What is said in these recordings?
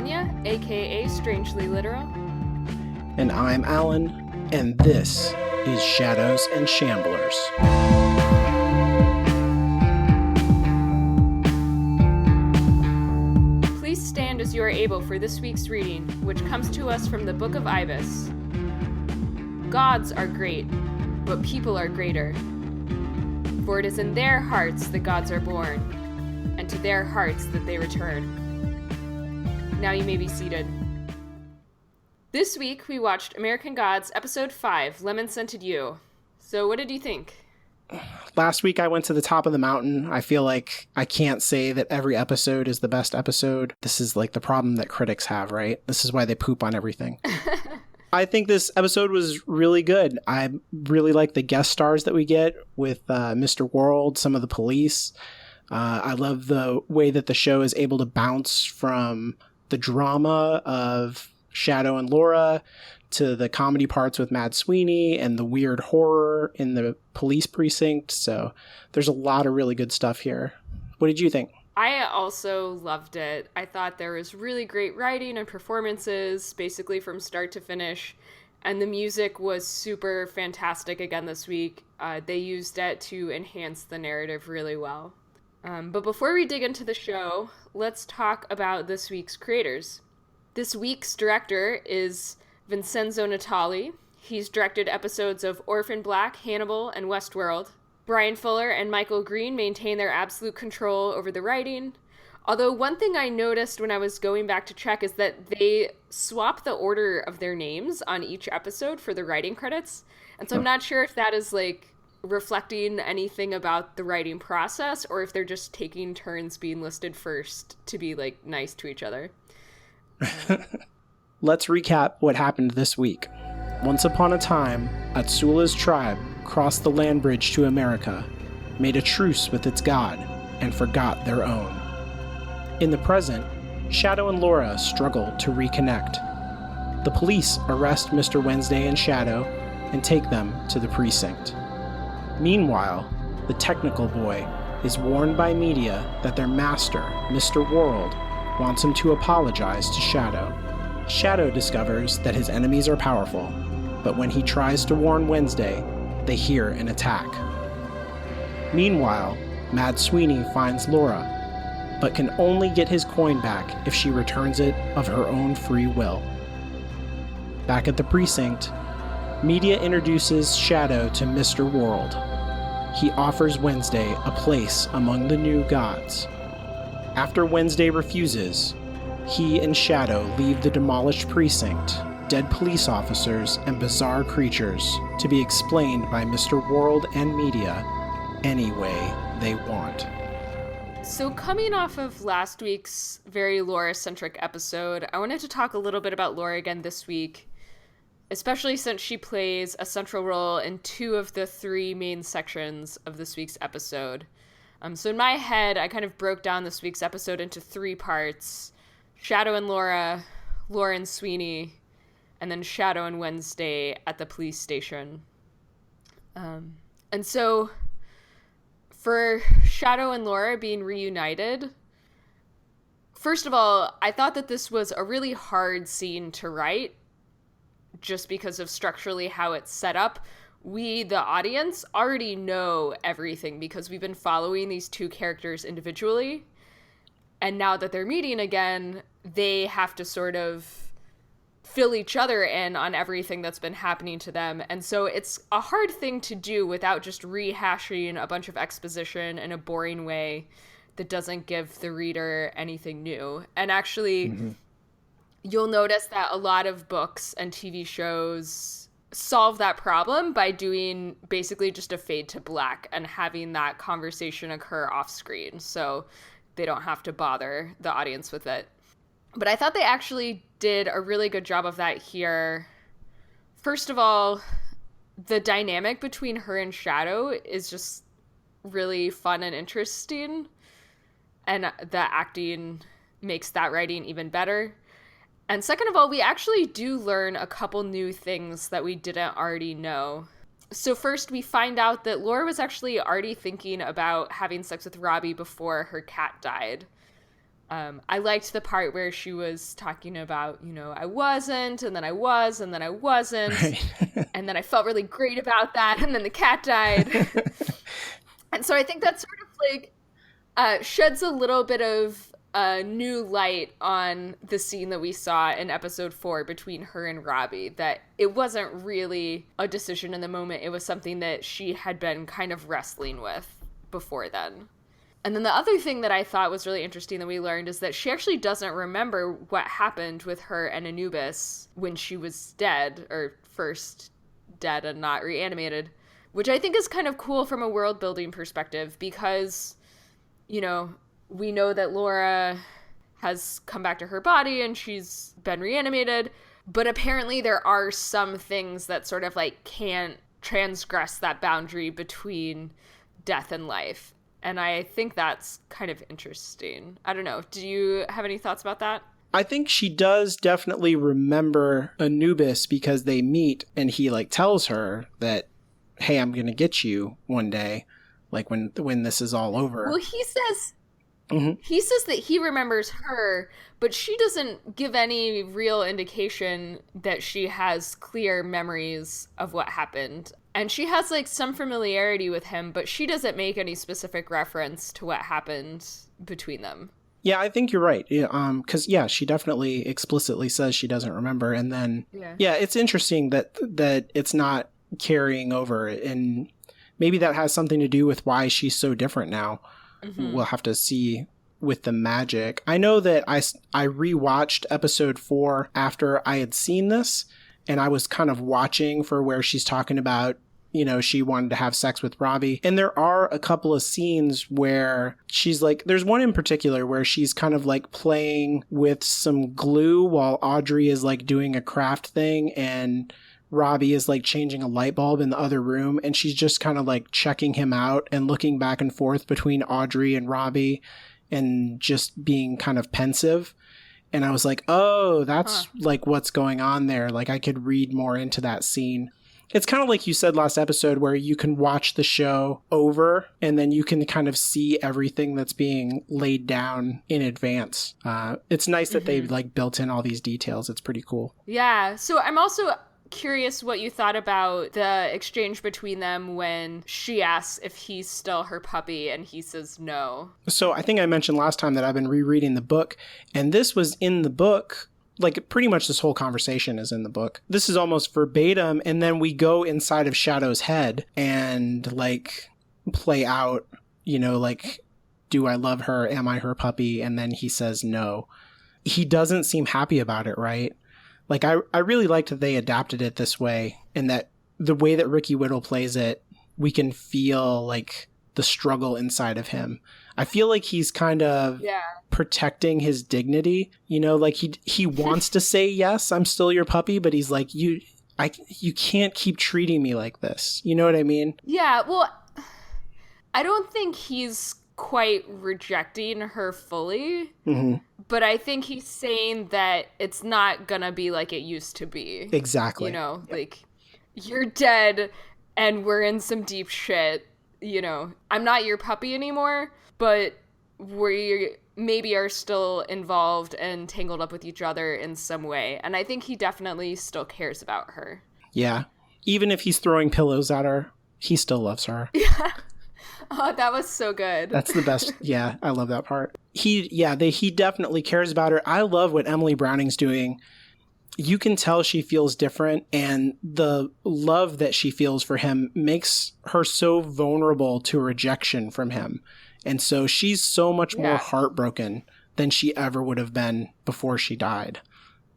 Anya, aka Strangely Literal. And I'm Alan, and this is Shadows and Shamblers. Please stand as you are able for this week's reading, which comes to us from the Book of Ibis. Gods are great, but people are greater. For it is in their hearts that gods are born, and to their hearts that they return. Now you may be seated. This week we watched American Gods Episode 5, Lemon Scented You. So what did you think? Last week I went to the top of the mountain. I feel like I can't say that every episode is the best episode. This is like the problem that critics have, right? This is why they poop on everything. I think this episode was really good. I really like the guest stars that we get with Mr. World, some of the police. I love the way that the show is able to bounce from the drama of Shadow and Laura to the comedy parts with Mad Sweeney and the weird horror in the police precinct. So there's a lot of really good stuff here. What did you think? I also loved it. I thought there was really great writing and performances, basically from start to finish. And the music was super fantastic again this week. They used it to enhance the narrative really well. But before we dig into the show, let's talk about this week's creators. This week's director is Vincenzo Natali. He's directed episodes of Orphan Black, Hannibal, and Westworld. Brian Fuller and Michael Green maintain their absolute control over the writing. Although one thing I noticed when I was going back to check is that they swap the order of their names on each episode for the writing credits. And so I'm not sure if that is like reflecting anything about the writing process or if they're just taking turns being listed first to be like nice to each other. Let's recap what happened this week. Once upon a time, Atsula's tribe crossed the land bridge to America, made a truce with its god, and forgot their own. In the present, Shadow and Laura struggle to reconnect. The police arrest Mr. Wednesday and Shadow and take them to the precinct. Meanwhile, the technical boy is warned by media that their master, Mr. World, wants him to apologize to Shadow. Shadow discovers that his enemies are powerful, but when he tries to warn Wednesday, they hear an attack. Meanwhile, Mad Sweeney finds Laura, but can only get his coin back if she returns it of her own free will. Back at the precinct, media introduces Shadow to Mr. World. He offers Wednesday a place among the new gods. After Wednesday refuses, he and Shadow leave the demolished precinct, dead police officers and bizarre creatures to be explained by Mr. World and media any way they want. So coming off of last week's very Laura-centric episode, I wanted to talk a little bit about Laura again this week, especially since she plays a central role in two of the three main sections of this week's episode. So in my head, I kind of broke down this week's episode into three parts: Shadow and Laura, Laura and Sweeney, and then Shadow and Wednesday at the police station. And so for Shadow and Laura being reunited, first of all, I thought that this was a really hard scene to write just because of structurally how it's set up. We, the audience, already know everything because we've been following these two characters individually. And now that they're meeting again, they have to sort of fill each other in on everything that's been happening to them. And so it's a hard thing to do without just rehashing a bunch of exposition in a boring way that doesn't give the reader anything new. And actually, you'll notice that a lot of books and TV shows solve that problem by doing basically just a fade to black and having that conversation occur off screen. So they don't have to bother the audience with it. But I thought they actually did a really good job of that here. First of all, the dynamic between her and Shadow is just really fun and interesting. And the acting makes that writing even better. And second of all, we actually do learn a couple new things that we didn't already know. So first, we find out that Laura was actually already thinking about having sex with Robbie before her cat died. I liked the part where she was talking about, I wasn't, and then I was, and then I wasn't. Right. And then I felt really great about that, and then the cat died. And so I think that sort of like sheds a little bit of new light on the scene that we saw in episode 4 between her and Robbie, that it wasn't really a decision in the moment. It was something that she had been kind of wrestling with before then. And then the other thing that I thought was really interesting that we learned is that she actually doesn't remember what happened with her and Anubis when she was dead, or first dead and not reanimated, which I think is kind of cool from a world building perspective because, we know that Laura has come back to her body and she's been reanimated, but apparently there are some things that sort of like can't transgress that boundary between death and life. And I think that's kind of interesting. I don't know. Do you have any thoughts about that? I think she does definitely remember Anubis because they meet and he like tells her that, hey, I'm going to get you one day, like when this is all over. Well, he says that he remembers her, but she doesn't give any real indication that she has clear memories of what happened. And she has like some familiarity with him, but she doesn't make any specific reference to what happened between them. Yeah, I think you're right. Because she definitely explicitly says she doesn't remember, and then it's interesting that it's not carrying over, and maybe that has something to do with why she's so different now. Mm-hmm. We'll have to see with the magic. I know that I rewatched episode 4 after I had seen this, and I was kind of watching for where she's talking about, she wanted to have sex with Robbie. And there are a couple of scenes where she's like, there's one in particular where she's kind of like playing with some glue while Audrey is like doing a craft thing and Robbie is like changing a light bulb in the other room. And she's just kind of like checking him out and looking back and forth between Audrey and Robbie and just being kind of pensive. And I was like, oh, that's like what's going on there. Like I could read more into that scene. It's kind of like you said last episode where you can watch the show over and then you can kind of see everything that's being laid down in advance. It's nice that they like built in all these details. It's pretty cool. Yeah. So I'm also curious what you thought about the exchange between them when she asks if he's still her puppy and he says no. So I think I mentioned last time that I've been rereading the book, and this was in the book. Like pretty much this whole conversation is in the book. This is almost verbatim. And then we go inside of Shadow's head and like play out, like, do I love her? Am I her puppy? And then he says no. He doesn't seem happy about it, right? Like I really liked that they adapted it this way, and that the way that Ricky Whittle plays it, we can feel like the struggle inside of him. I feel like he's kind of protecting his dignity, like he wants to say, yes, I'm still your puppy, but he's like, you can't keep treating me like this. You know what I mean? Yeah. Well, I don't think he's quite rejecting her fully, but I think he's saying that it's not gonna be like it used to be. Exactly. Like you're dead and we're in some deep shit. I'm not your puppy anymore, but we maybe are still involved and tangled up with each other in some way. And I think he definitely still cares about her. Yeah. Even if he's throwing pillows at her, he still loves her. Yeah. Oh, that was so good. That's the best. Yeah, I love that part. He definitely cares about her. I love what Emily Browning's doing. You can tell she feels different, and the love that she feels for him makes her so vulnerable to rejection from him. And so she's so much more heartbroken than she ever would have been before she died.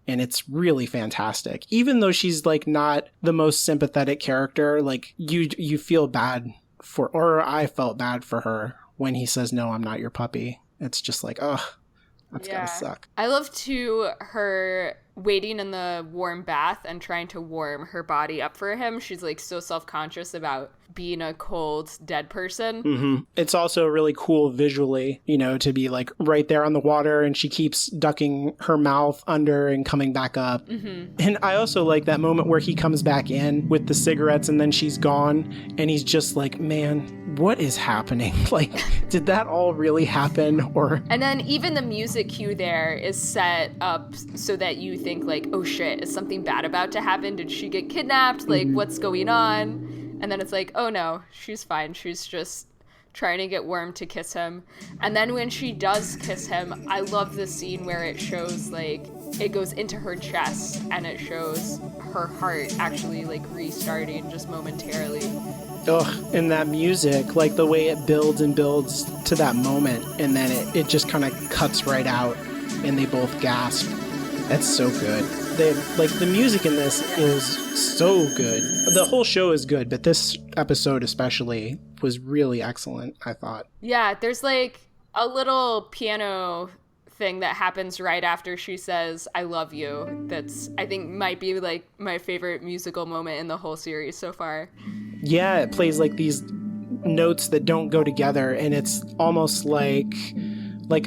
And it's really fantastic. Even though she's like not the most sympathetic character, like you feel bad or I felt bad for her when he says, no, I'm not your puppy. It's just like, oh, that's gotta suck. I love too her waiting in the warm bath and trying to warm her body up for him. She's like so self-conscious about being a cold, dead person. Mm-hmm. It's also really cool visually, to be like right there on the water, and she keeps ducking her mouth under and coming back up. Mm-hmm. And I also like that moment where he comes back in with the cigarettes and then she's gone and he's just like, man, what is happening? Like, did that all really happen? And then even the music cue there is set up so that you think like, oh shit, is something bad about to happen? Did she get kidnapped? Like, what's going on? And then it's like, oh no, she's fine. She's just trying to get Worm to kiss him. And then when she does kiss him, I love the scene where it shows like, it goes into her chest and it shows her heart actually like restarting just momentarily. Ugh, and that music, like the way it builds and builds to that moment, and then it just kind of cuts right out and they both gasp. That's so good. The music in this is so good. The whole show is good, but this episode especially was really excellent, I thought. Yeah, there's like a little piano thing that happens right after she says, I love you. That's, I think, might be like my favorite musical moment in the whole series so far. Yeah, it plays like these notes that don't go together, and it's almost like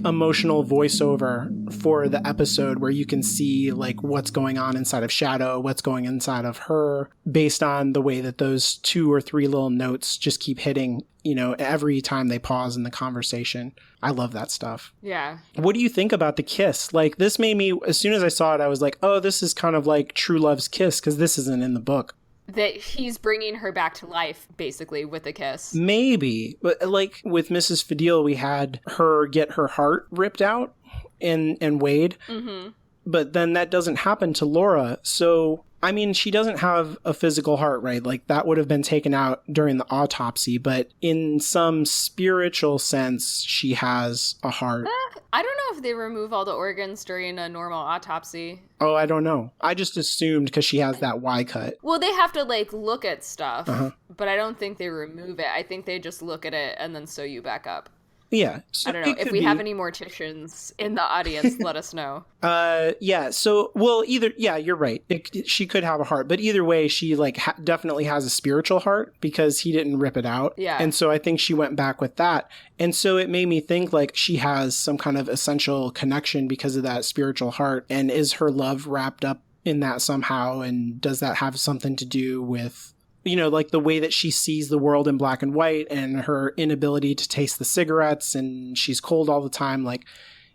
emotional voiceover for the episode where you can see like what's going on inside of Shadow, what's going inside of her, based on the way that those 2 or 3 little notes just keep hitting, every time they pause in the conversation. I love that stuff. Yeah. What do you think about the kiss? Like, this made me, as soon as I saw it, I was like, oh, this is kind of like True Love's kiss, because this isn't in the book. That he's bringing her back to life, basically, with a kiss. Maybe. But like with Mrs. Fadil, we had her get her heart ripped out and weighed. Mm-hmm. But then that doesn't happen to Laura. So, I mean, she doesn't have a physical heart, right? Like, that would have been taken out during the autopsy. But in some spiritual sense, she has a heart. I don't know if they remove all the organs during a normal autopsy. Oh, I don't know. I just assumed because she has that Y cut. Well, they have to, like, look at stuff. Uh-huh. But I don't think they remove it. I think they just look at it and then sew you back up. Yeah. So I don't know. If we have any morticians in the audience, let us know. Yeah. So, well, you're right. She could have a heart, but either way, she like definitely has a spiritual heart because he didn't rip it out. Yeah. And so I think she went back with that. And so it made me think like she has some kind of essential connection because of that spiritual heart. And is her love wrapped up in that somehow? And does that have something to do with, like the way that she sees the world in black and white and her inability to taste the cigarettes and she's cold all the time? Like,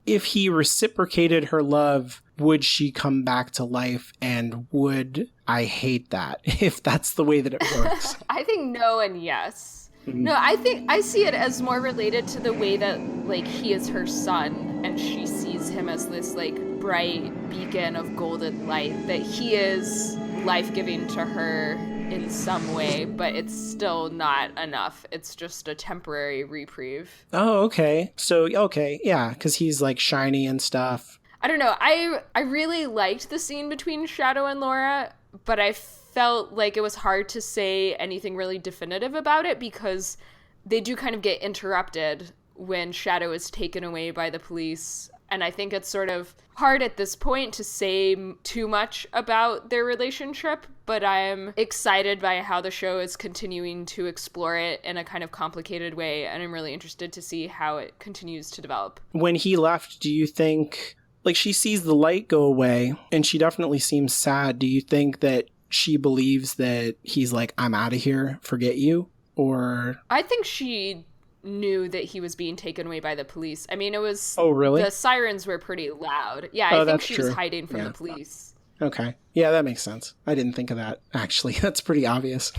if he reciprocated her love, would she come back to life? And would I hate that if that's the way that it works? I think no and yes. No, I think I see it as more related to the way that, like, he is her son and she sees him as this, like, bright beacon of golden light, that he is life-giving to her in some way, but it's still not enough. It's just a temporary reprieve. Oh, okay. So, okay, yeah, because he's, like, shiny and stuff. I don't know. I really liked the scene between Shadow and Laura, but I felt like it was hard to say anything really definitive about it because they do kind of get interrupted when Shadow is taken away by the police. And I think it's sort of hard at this point to say too much about their relationship, but I'm excited by how the show is continuing to explore it in a kind of complicated way, and I'm really interested to see how it continues to develop. When he left, do you think, like, she sees the light go away, and she definitely seems sad. Do you think that she believes that he's like, I'm out of here, forget you? Or... I think she knew that he was being taken away by the police. I mean, it was... Oh, really? The sirens were pretty loud. Yeah, I think she was hiding from the police. Okay. Yeah, that makes sense. I didn't think of that, actually. That's pretty obvious.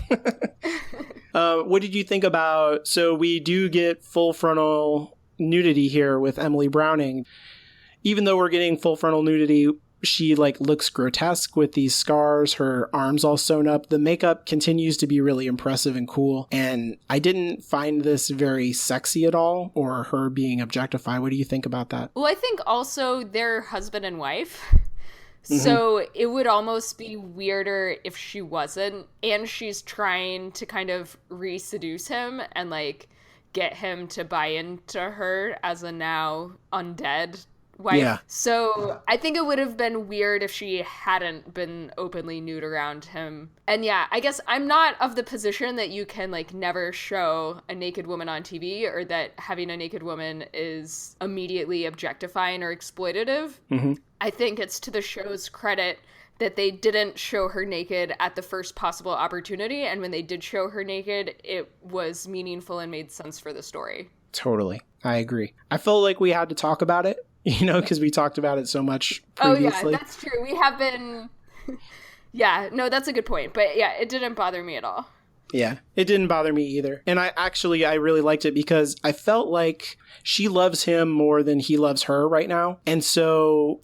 What did you think about... So we do get full frontal nudity here with Emily Browning. Even though we're getting full frontal nudity, she like looks grotesque with these scars, her arms all sewn up. The makeup continues to be really impressive and cool. And I didn't find this very sexy at all, or her being objectified. What do you think about that? Well, I think also they're husband and wife. So it would almost be weirder if she wasn't. And she's trying to kind of re-seduce him and like get him to buy into her as a now undead wife. Yeah. So I think it would have been weird if she hadn't been openly nude around him. And yeah, I guess I'm not of the position that you can like never show a naked woman on TV, or that having a naked woman is immediately objectifying or exploitative. Mm-hmm. I think it's to the show's credit that they didn't show her naked at the first possible opportunity. And when they did show her naked, it was meaningful and made sense for the story. Totally. I agree. I felt like we had to talk about it, because we talked about it so much previously. Oh, yeah, that's true. We have been... Yeah, no, that's a good point. But yeah, it didn't bother me at all. Yeah, it didn't bother me either. And I really liked it because I felt like she loves him more than he loves her right now. And so,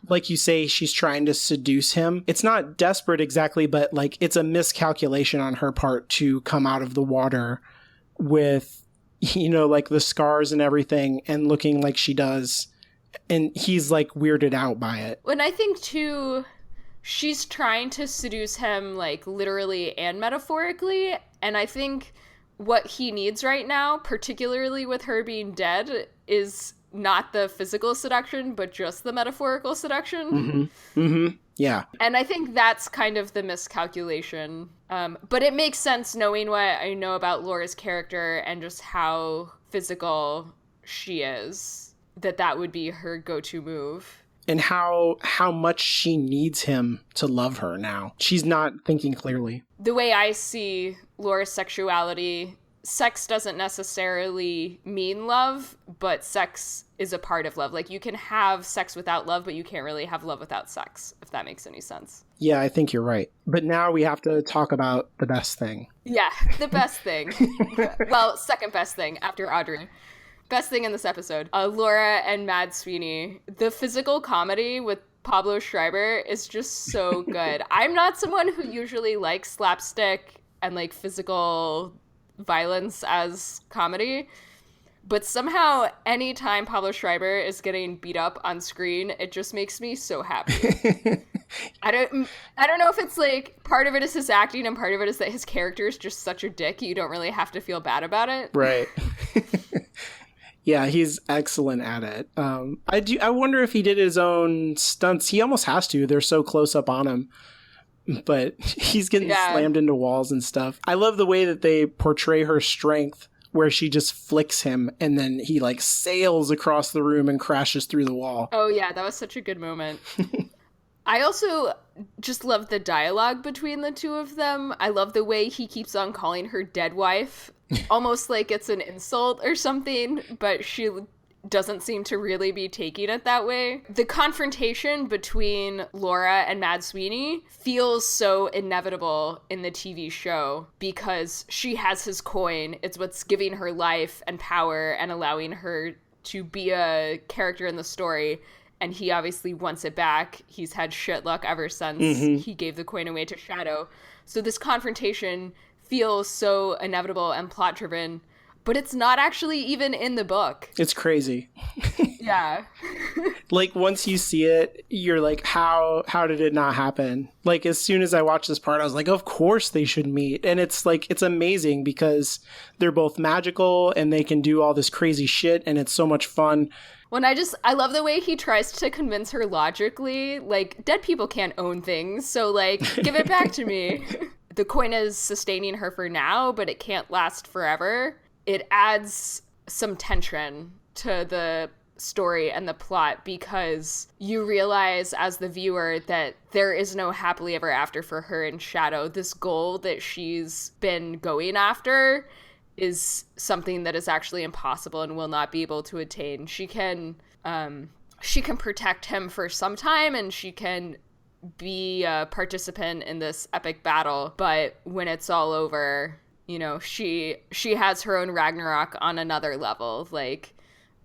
like you say, she's trying to seduce him. It's not desperate exactly, but like it's a miscalculation on her part to come out of the water with, like the scars and everything and looking like she does. And he's like weirded out by it. And I think too... she's trying to seduce him, like, literally and metaphorically, and I think what he needs right now, particularly with her being dead, is not the physical seduction, but just the metaphorical seduction. Mm-hmm. Mm-hmm. Yeah. And I think that's kind of the miscalculation. But it makes sense knowing what I know about Laura's character and just how physical she is, that would be her go-to move. And how much she needs him to love her now. She's not thinking clearly. The way I see Laura's sexuality, sex doesn't necessarily mean love, but sex is a part of love. Like, you can have sex without love, but you can't really have love without sex, if that makes any sense. Yeah, I think you're right. But now we have to talk about the best thing. Yeah, the best thing. Well, second best thing after Audrey. Best thing in this episode, Laura and Mad Sweeney. The physical comedy with Pablo Schreiber is just so good. I'm not someone who usually likes slapstick and like physical violence as comedy, but somehow anytime Pablo Schreiber is getting beat up on screen, it just makes me so happy. I don't know if it's like part of it is his acting and part of it is that his character is just such a dick. You don't really have to feel bad about it. Right. Yeah, he's excellent at it. I wonder if he did his own stunts. He almost has to. They're so close up on him. But he's getting slammed into walls and stuff. I love the way that they portray her strength, where she just flicks him and then he like sails across the room and crashes through the wall. Oh yeah, that was such a good moment. I also just love the dialogue between the two of them. I love the way he keeps on calling her dead wife, almost like it's an insult or something, but she doesn't seem to really be taking it that way. The confrontation between Laura and Mad Sweeney feels so inevitable in the TV show because she has his coin. It's what's giving her life and power and allowing her to be a character in the story. And he obviously wants it back. He's had shit luck ever since he gave the coin away to Shadow. So this confrontation feels so inevitable and plot-driven, but it's not actually even in the book. It's crazy. Yeah. Like, once you see it, you're like, how did it not happen? Like, as soon as I watched this part, I was like, of course they should meet. And it's like, it's amazing because they're both magical and they can do all this crazy shit and it's so much fun. I love the way he tries to convince her logically, like, dead people can't own things, so, like, give it back to me. The coin is sustaining her for now, but it can't last forever. It adds some tension to the story and the plot because you realize as the viewer that there is no happily ever after for her and Shadow. This goal that she's been going after is something that is actually impossible and will not be able to attain. She can protect him for some time and she can be a participant in this epic battle, but when it's all over, she has her own Ragnarok on another level. Like,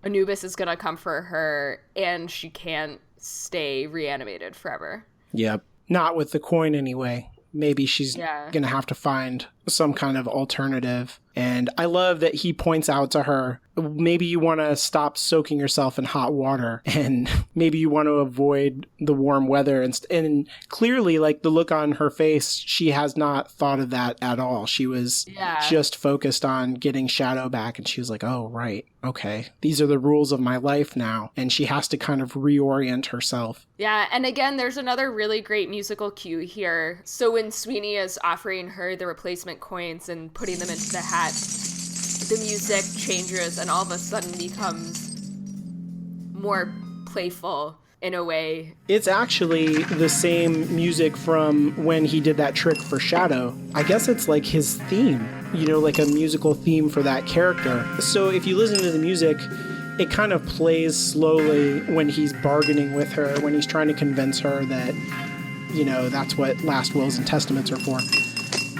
Anubis is gonna come for her and she can't stay reanimated forever. Yep. Not with the coin anyway. Maybe she's gonna have to find some kind of alternative. And I love that he points out to her, maybe you want to stop soaking yourself in hot water, and maybe you want to avoid the warm weather. And clearly, like, the look on her face, she has not thought of that at all. She was just focused on getting Shadow back, and she was like, oh, right, okay, these are the rules of my life now. And she has to kind of reorient herself. Yeah, and again, there's another really great musical cue here. So when Sweeney is offering her the replacement coins and putting them into the hat, the music changes and all of a sudden becomes more playful in a way. It's actually the same music from when he did that trick for Shadow. I guess it's like his theme, you know, like a musical theme for that character. So if you listen to the music, it kind of plays slowly when he's bargaining with her, when he's trying to convince her that, you know, that's what last wills and testaments are for.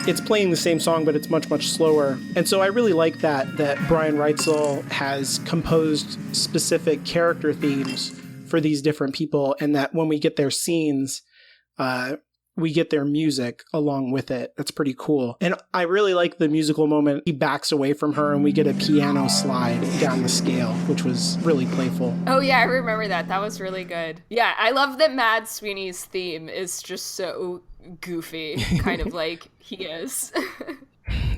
It's playing the same song, but it's much, much slower. And so I really like that Brian Reitzel has composed specific character themes for these different people, and that when we get their scenes, we get their music along with it. That's pretty cool. And I really like the musical moment. He backs away from her and we get a piano slide down the scale, which was really playful. Oh yeah, I remember that. That was really good. Yeah, I love that Mad Sweeney's theme is just so goofy, kind of like he is.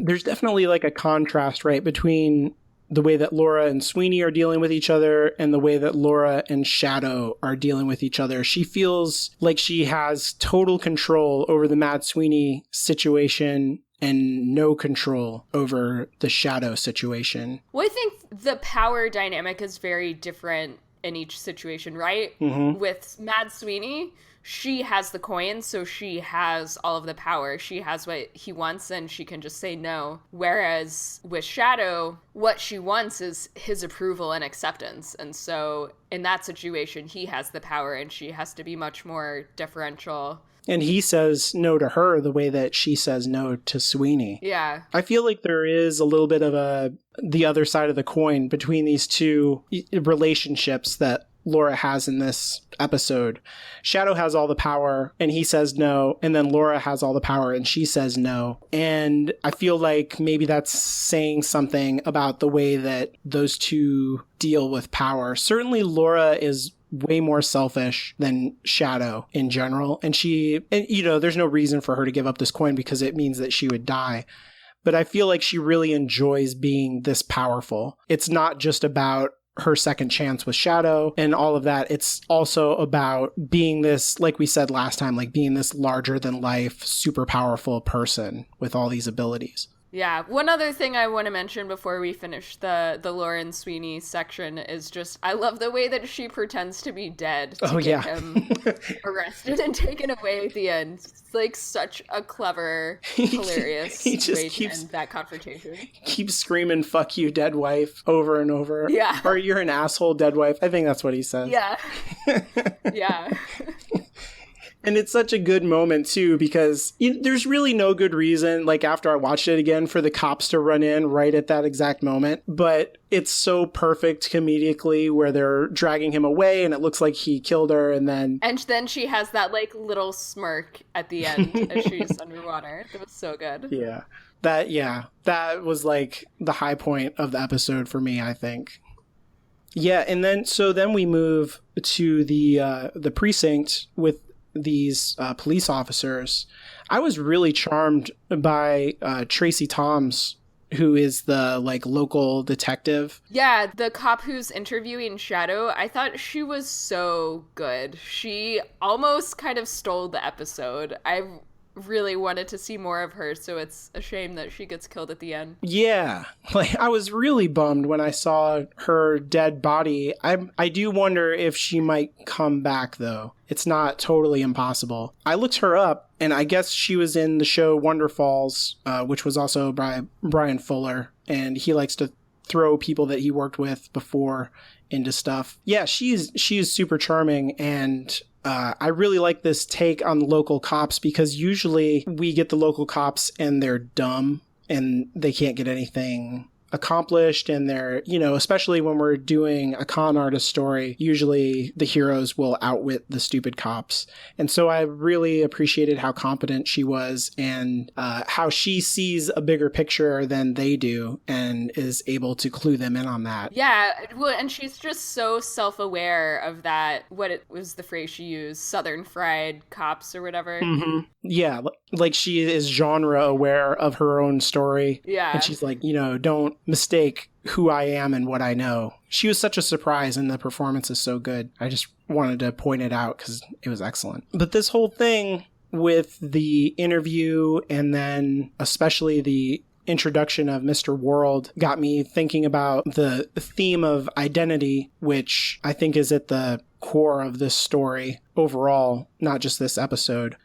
There's definitely like a contrast, right, between the way that Laura and Sweeney are dealing with each other and the way that Laura and Shadow are dealing with each other. She feels like she has total control over the Mad Sweeney situation and no control over the Shadow situation. Well, I think the power dynamic is very different in each situation, right? Mm-hmm. With Mad Sweeney, she has the coins, so she has all of the power. She has what he wants, and she can just say no. Whereas with Shadow, what she wants is his approval and acceptance. And so in that situation, he has the power, and she has to be much more deferential. And he says no to her the way that she says no to Sweeney. Yeah. I feel like there is a little bit of the other side of the coin between these two relationships that Laura has in this episode. Shadow has all the power and he says no, and then Laura has all the power and she says no. And I feel like maybe that's saying something about the way that those two deal with power. Certainly Laura is way more selfish than Shadow in general. And you know, there's no reason for her to give up this coin because it means that she would die. But I feel like she really enjoys being this powerful. It's not just about her second chance with Shadow and all of that. It's also about being this, like we said last time, like being this larger than life, super powerful person with all these abilities. Yeah, one other thing I want to mention before we finish the Lauren Sweeney section is just, I love the way that she pretends to be dead to get him arrested and taken away at the end. It's like such a clever, hilarious way to end that confrontation. Keeps screaming, "Fuck you, dead wife," over and over. Yeah. Or "You're an asshole, dead wife." I think that's what he says. Yeah. Yeah. And it's such a good moment, too, because there's really no good reason, like after I watched it again, for the cops to run in right at that exact moment. But it's so perfect comedically where they're dragging him away and it looks like he killed her and then... And then she has that like little smirk at the end as she's underwater. It was so good. Yeah. That was like the high point of the episode for me, I think. Yeah, and then we move to the precinct with these police officers. I was really charmed by Tracy Toms, who is the like local detective. Yeah, the cop who's interviewing Shadow. I thought she was so good. She almost kind of stole the episode. I really wanted to see more of her, so it's a shame that she gets killed at the end. Yeah, like I was really bummed when I saw her dead body. I do wonder if she might come back, though. It's not totally impossible. I looked her up, and I guess she was in the show Wonder Falls, which was also by Brian Fuller, and he likes to throw people that he worked with before into stuff. Yeah, she's super charming, and I really like this take on the local cops because usually we get the local cops and they're dumb and they can't get anything accomplished and they're, especially when we're doing a con artist story, usually the heroes will outwit the stupid cops. And so I really appreciated how competent she was and how she sees a bigger picture than they do and is able to clue them in on that. Yeah, well, and she's just so self-aware of that, what it was the phrase she used, Southern fried cops or whatever. Mm-hmm. Yeah, like she is genre aware of her own story. Yeah. And she's like, don't mistake who I am and what I know. She was such a surprise and the performance is so good. I just wanted to point it out because it was excellent. But this whole thing with the interview and then especially the introduction of Mr. World got me thinking about the theme of identity, which I think is at the core of this story overall, not just this episode.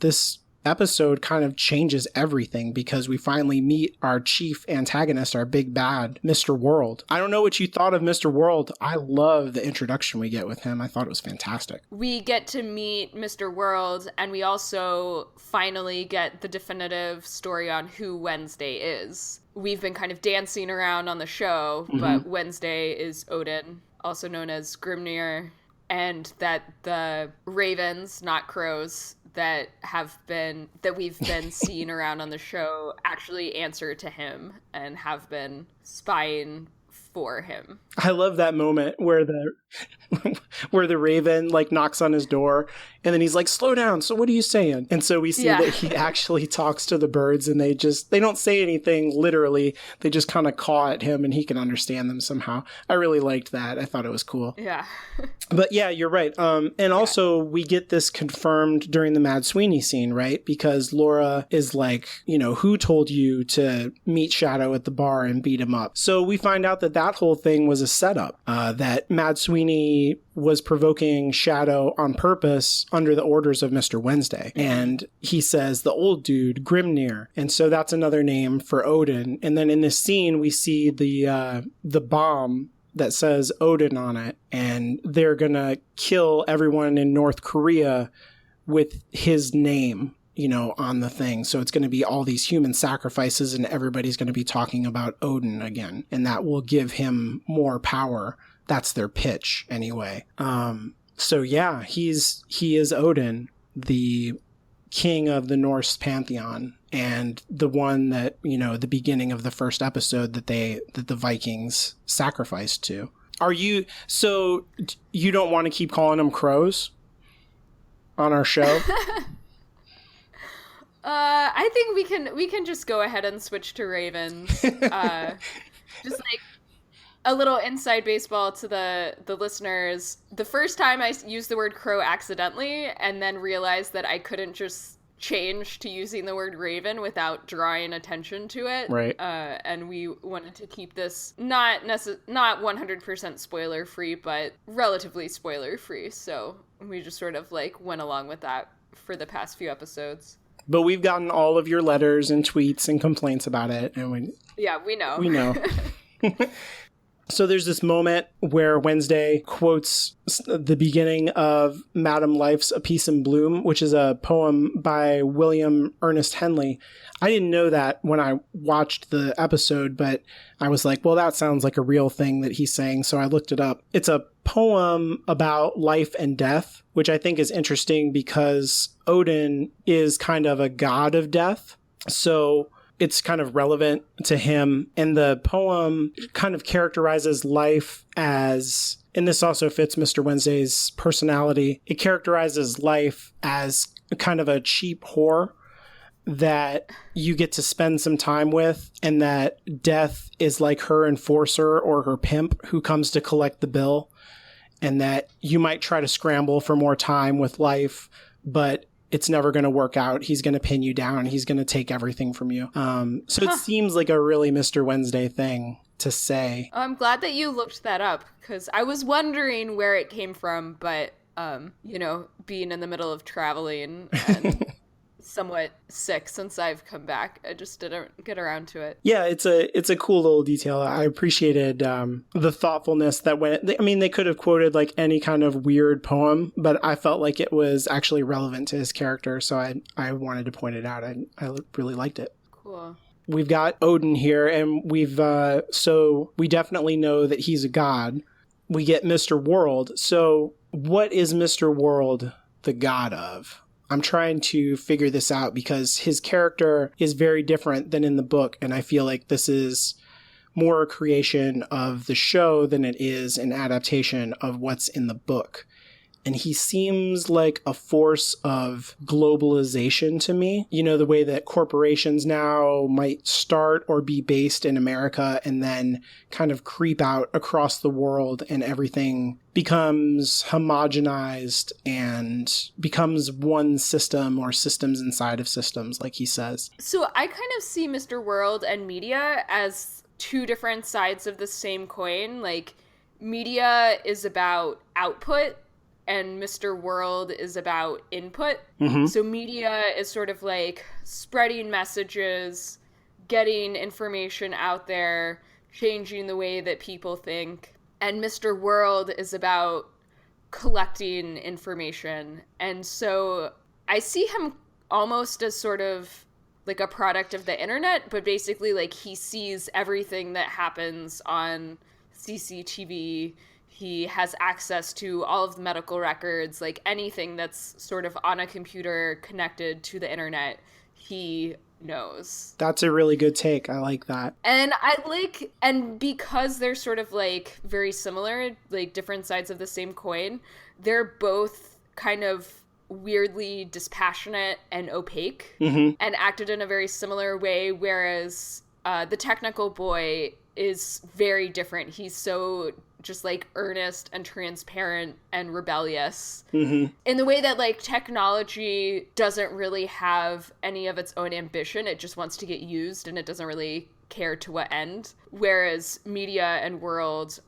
This episode kind of changes everything because we finally meet our chief antagonist, our big bad, Mr. World. I don't know what you thought of Mr. World. I love the introduction we get with him. I thought it was fantastic. We get to meet Mr. World, and we also finally get the definitive story on who Wednesday is. We've been kind of dancing around on the show, but Wednesday is Odin, also known as Grimnir, and that the ravens, not crows, that we've been seeing around on the show actually answer to him and have been spying for him. I love that moment where the raven like knocks on his door and then he's like, slow down. So what are you saying? And so we see that he actually talks to the birds and they don't say anything literally. They just kind of caw at him and he can understand them somehow. I really liked that. I thought it was cool. Yeah. But yeah, you're right. And also we get this confirmed during the Mad Sweeney scene, right? Because Laura is like, who told you to meet Shadow at the bar and beat him up? So we find out that whole thing was a setup, that Mad Sweeney was provoking Shadow on purpose under the orders of Mr. Wednesday. And he says the old dude, Grimnir. And so that's another name for Odin. And then in this scene, we see the bomb that says Odin on it. And they're going to kill everyone in North Korea with his name, on the thing. So it's going to be all these human sacrifices and everybody's going to be talking about Odin again. And that will give him more power. That's their pitch anyway. So yeah, he is Odin, the king of the Norse pantheon and the one that, the beginning of the first episode that the Vikings sacrificed to. So you don't want to keep calling them crows on our show? I think we can just go ahead and switch to ravens. Just like a little inside baseball to the listeners. The first time I used the word crow accidentally and then realized that I couldn't just change to using the word raven without drawing attention to it. Right. And we wanted to keep this not 100% spoiler free, but relatively spoiler free. So we just sort of like went along with that for the past few episodes. But we've gotten all of your letters and tweets and complaints about it. And we know. We know. So there's this moment where Wednesday quotes the beginning of Madam Life's A Piece in Bloom, which is a poem by William Ernest Henley. I didn't know that when I watched the episode, but I was like, well, that sounds like a real thing that he's saying. So I looked it up. It's a poem about life and death, which I think is interesting because Odin is kind of a god of death. So it's kind of relevant to him. And the poem kind of characterizes life as, and this also fits Mr. Wednesday's personality, it characterizes life as kind of a cheap whore that you get to spend some time with, and that death is like her enforcer or her pimp who comes to collect the bill, and that you might try to scramble for more time with life, but it's never going to work out. He's going to pin you down. He's going to take everything from you. So it seems like a really Mr. Wednesday thing to say. I'm glad that you looked that up because I was wondering where it came from, but, being in the middle of traveling and somewhat sick since I've come back, I just didn't get around to it. Yeah, it's a cool little detail. I appreciated the thoughtfulness that they could have quoted like any kind of weird poem, but I felt like it was actually relevant to his character, so I wanted to point it out. I really liked it. Cool. we've got Odin here, and so we definitely know that he's a god. We get Mr. World. So what is Mr. World the god of? I'm trying to figure this out because his character is very different than in the book, and I feel like this is more a creation of the show than it is an adaptation of what's in the book. And he seems like a force of globalization to me. You know, the way that corporations now might start or be based in America and then kind of creep out across the world, and everything becomes homogenized and becomes one system or systems inside of systems, like he says. So I kind of see Mr. World and media as two different sides of the same coin. Like, media is about output, and Mr. World is about input. Mm-hmm. So media is sort of like spreading messages, getting information out there, changing the way that people think. And Mr. World is about collecting information. And so I see him almost as sort of like a product of the internet, but basically like he sees everything that happens on CCTV. He has access to all of the medical records, like anything that's sort of on a computer connected to the internet, he knows. That's a really good take. I like that. And because they're sort of like very similar, like different sides of the same coin, they're both kind of weirdly dispassionate and opaque, mm-hmm. and acted in a very similar way, whereas the technical boy is very different. He's so just like earnest and transparent and rebellious, mm-hmm. in the way that like technology doesn't really have any of its own ambition. It just wants to get used, and it doesn't really care to what end. Whereas media and world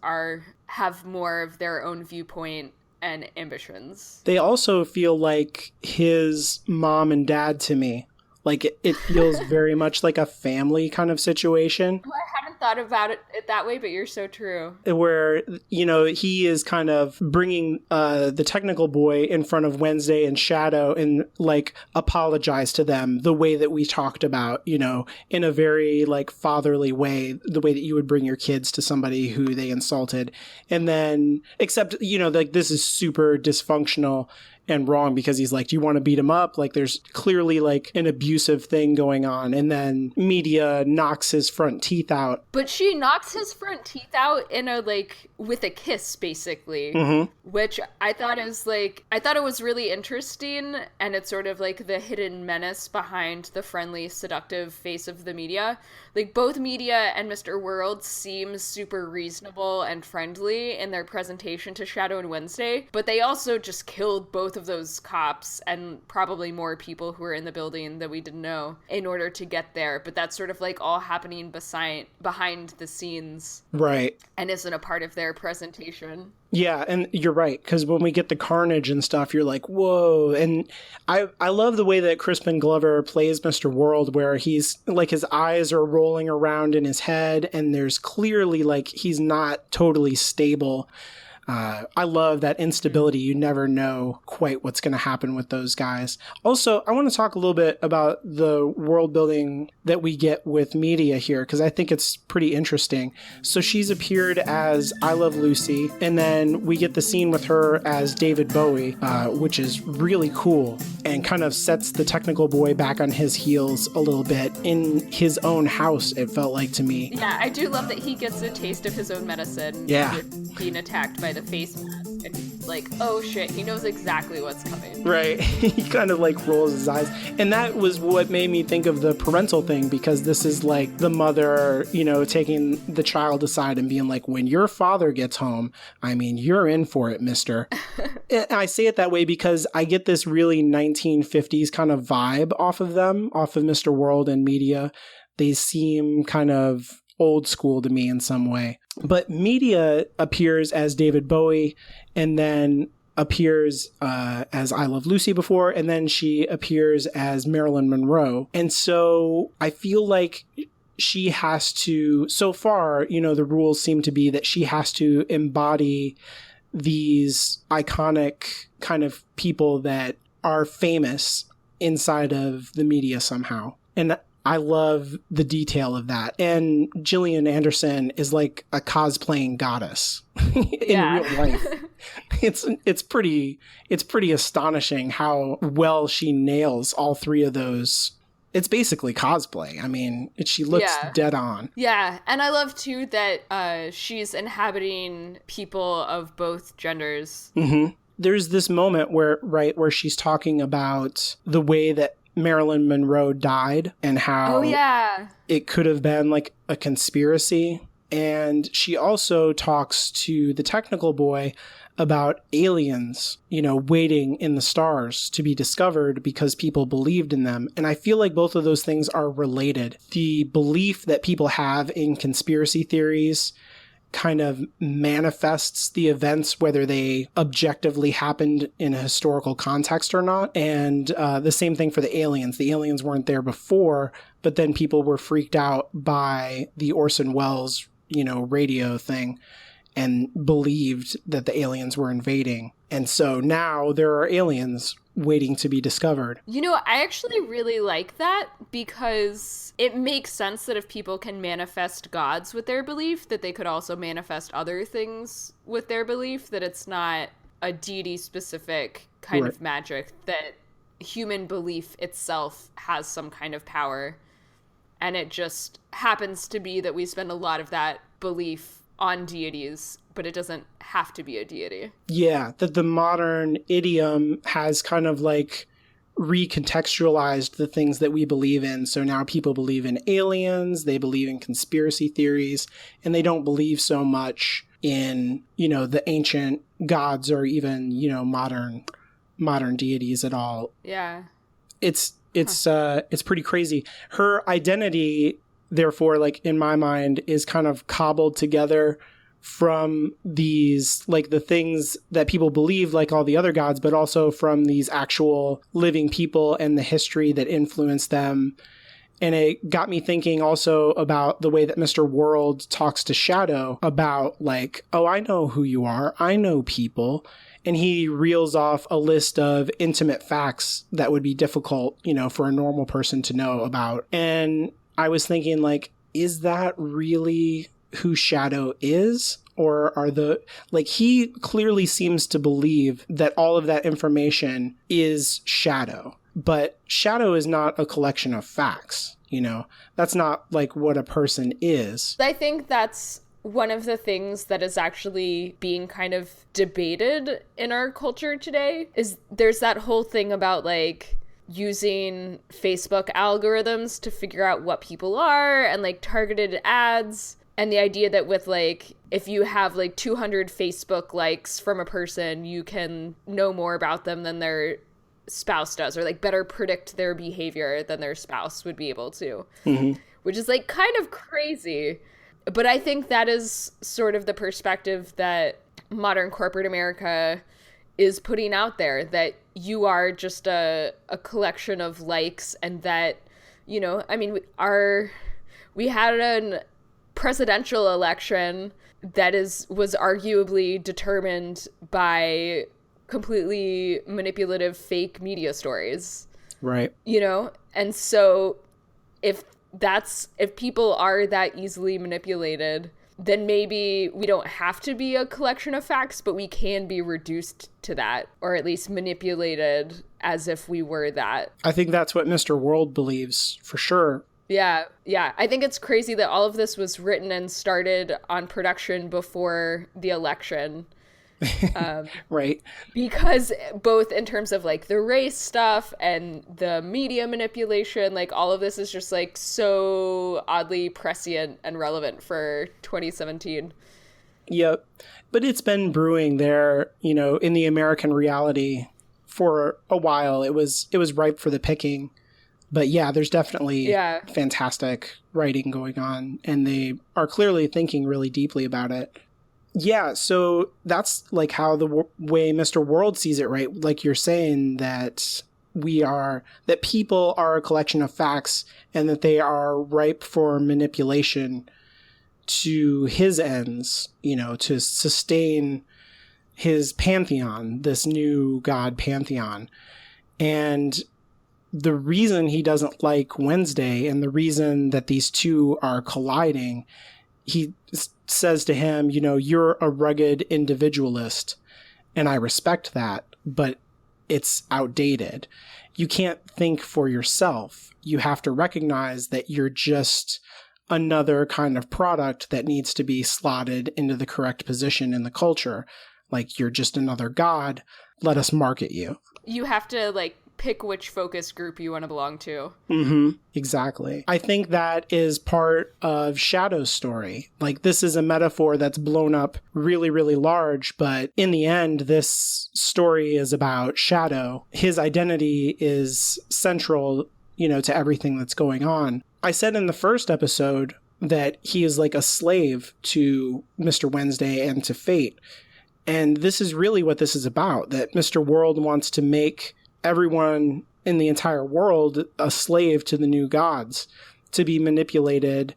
have more of their own viewpoint and ambitions. They also feel like his mom and dad to me. Like, it feels very much like a family kind of situation. Well, I haven't thought about it that way, but you're so true. Where, you know, he is kind of bringing the technical boy in front of Wednesday and Shadow and, like, apologize to them the way that we talked about, you know, in a very, like, fatherly way, the way that you would bring your kids to somebody who they insulted. And then, except, you know, like, this is super dysfunctional and wrong, because he's like, do you want to beat him up? Like, there's clearly like an abusive thing going on. And then media knocks his front teeth out. But she knocks his front teeth out in a, like, with a kiss, basically, mm-hmm. which I thought it was really interesting. And it's sort of like the hidden menace behind the friendly, seductive face of the media. Like, both media and Mr. World seem super reasonable and friendly in their presentation to Shadow and Wednesday, but they also just killed both of those cops and probably more people who were in the building that we didn't know in order to get there. But that's sort of like all happening behind the scenes. Right. And isn't a part of their presentation. Yeah, and you're right, because when we get the carnage and stuff, you're like, whoa. And I love the way that Crispin Glover plays Mr. World, where he's, like, his eyes are rolling around in his head, and there's clearly, like, he's not totally stable. I love that instability. You never know quite what's going to happen with those guys. Also, I want to talk a little bit about the world building that we get with media here, because I think it's pretty interesting. So she's appeared as I Love Lucy, and then we get the scene with her as David Bowie, which is really cool and kind of sets the technical boy back on his heels a little bit in his own house, it felt like to me. Yeah, I do love that he gets a taste of his own medicine. Yeah. With being attacked by the face mask, and he's like, oh shit, he knows exactly what's coming. Right. He kind of like rolls his eyes. And that was what made me think of the parental thing, because this is like the mother, you know, taking the child aside and being like, when your father gets home, I mean, you're in for it, mister. And I say it that way because I get this really 1950s kind of vibe off of them, off of Mr. World and media. They seem kind of old school to me in some way. But media appears as David Bowie, and then appears as I Love Lucy before, and then she appears as Marilyn Monroe. And so I feel like she has to, so far, you know, the rules seem to be that she has to embody these iconic kind of people that are famous inside of the media somehow. And I love the detail of that. And Gillian Anderson is like a cosplaying goddess in real life. It's pretty astonishing how well she nails all three of those. It's basically cosplay. I mean, she looks dead on. Yeah, and I love too that she's inhabiting people of both genders. Mm-hmm. There's this moment where she's talking about the way that Marilyn Monroe died and how it could have been like a conspiracy. And she also talks to the technical boy about aliens, waiting in the stars to be discovered because people believed in them. And I feel like both of those things are related. The belief that people have in conspiracy theories kind of manifests the events, whether they objectively happened in a historical context or not. And the same thing for the aliens. The aliens weren't there before, but then people were freaked out by the Orson Welles, radio thing and believed that the aliens were invading. And so now there are aliens waiting to be discovered. I actually really like that because it makes sense that if people can manifest gods with their belief, that they could also manifest other things with their belief, that it's not a deity-specific kind of magic, that human belief itself has some kind of power. And it just happens to be that we spend a lot of that belief on deities, but it doesn't have to be a deity. Yeah, that the modern idiom has kind of like recontextualized the things that we believe in. So now people believe in aliens, they believe in conspiracy theories, and they don't believe so much in, the ancient gods or even, modern deities at all. Yeah. It's pretty crazy. Her identity, therefore, like in my mind, is kind of cobbled together from these, like the things that people believe, like all the other gods, but also from these actual living people and the history that influenced them. And it got me thinking also about the way that Mr. World talks to Shadow about like, oh, I know who you are. I know people. And he reels off a list of intimate facts that would be difficult, for a normal person to know about. And I was thinking, like, is that really who Shadow is? Or he clearly seems to believe that all of that information is Shadow. But Shadow is not a collection of facts, That's not like what a person is. I think that's one of the things that is actually being kind of debated in our culture today. Is there's that whole thing about like using Facebook algorithms to figure out what people are and like targeted ads. And the idea that with like, if you have like 200 Facebook likes from a person, you can know more about them than their spouse does, or like better predict their behavior than their spouse would be able to, which is like kind of crazy. But I think that is sort of the perspective that modern corporate America is putting out there, that you are just a collection of likes, and that, we had a presidential election that was arguably determined by completely manipulative fake media stories. Right. And so if people are that easily manipulated, then maybe we don't have to be a collection of facts, but we can be reduced to that, or at least manipulated as if we were that. I think that's what Mr. World believes, for sure. Yeah. I think it's crazy that all of this was written and started on production before the election. Right. Because both in terms of like the race stuff and the media manipulation, like all of this is just like so oddly prescient and relevant for 2017. Yep. But it's been brewing there, in the American reality for a while. It was ripe for the picking. But yeah, there's definitely fantastic writing going on, and they are clearly thinking really deeply about it. Yeah, so that's like how the way Mr. World sees it, right? Like you're saying that that people are a collection of facts and that they are ripe for manipulation to his ends, to sustain his pantheon, this new god pantheon. And the reason he doesn't like Wednesday and the reason that these two are colliding, he says to him, you're a rugged individualist, and I respect that, but it's outdated. You can't think for yourself. You have to recognize that you're just another kind of product that needs to be slotted into the correct position in the culture. Like, you're just another god. Let us market you. You have to, pick which focus group you want to belong to. Mm-hmm. Exactly. I think that is part of Shadow's story. This is a metaphor that's blown up really, really large, but in the end, this story is about Shadow. His identity is central, to everything that's going on. I said in the first episode that he is like a slave to Mr. Wednesday and to fate. And this is really what this is about, that Mr. World wants to make everyone in the entire world a slave to the new gods, to be manipulated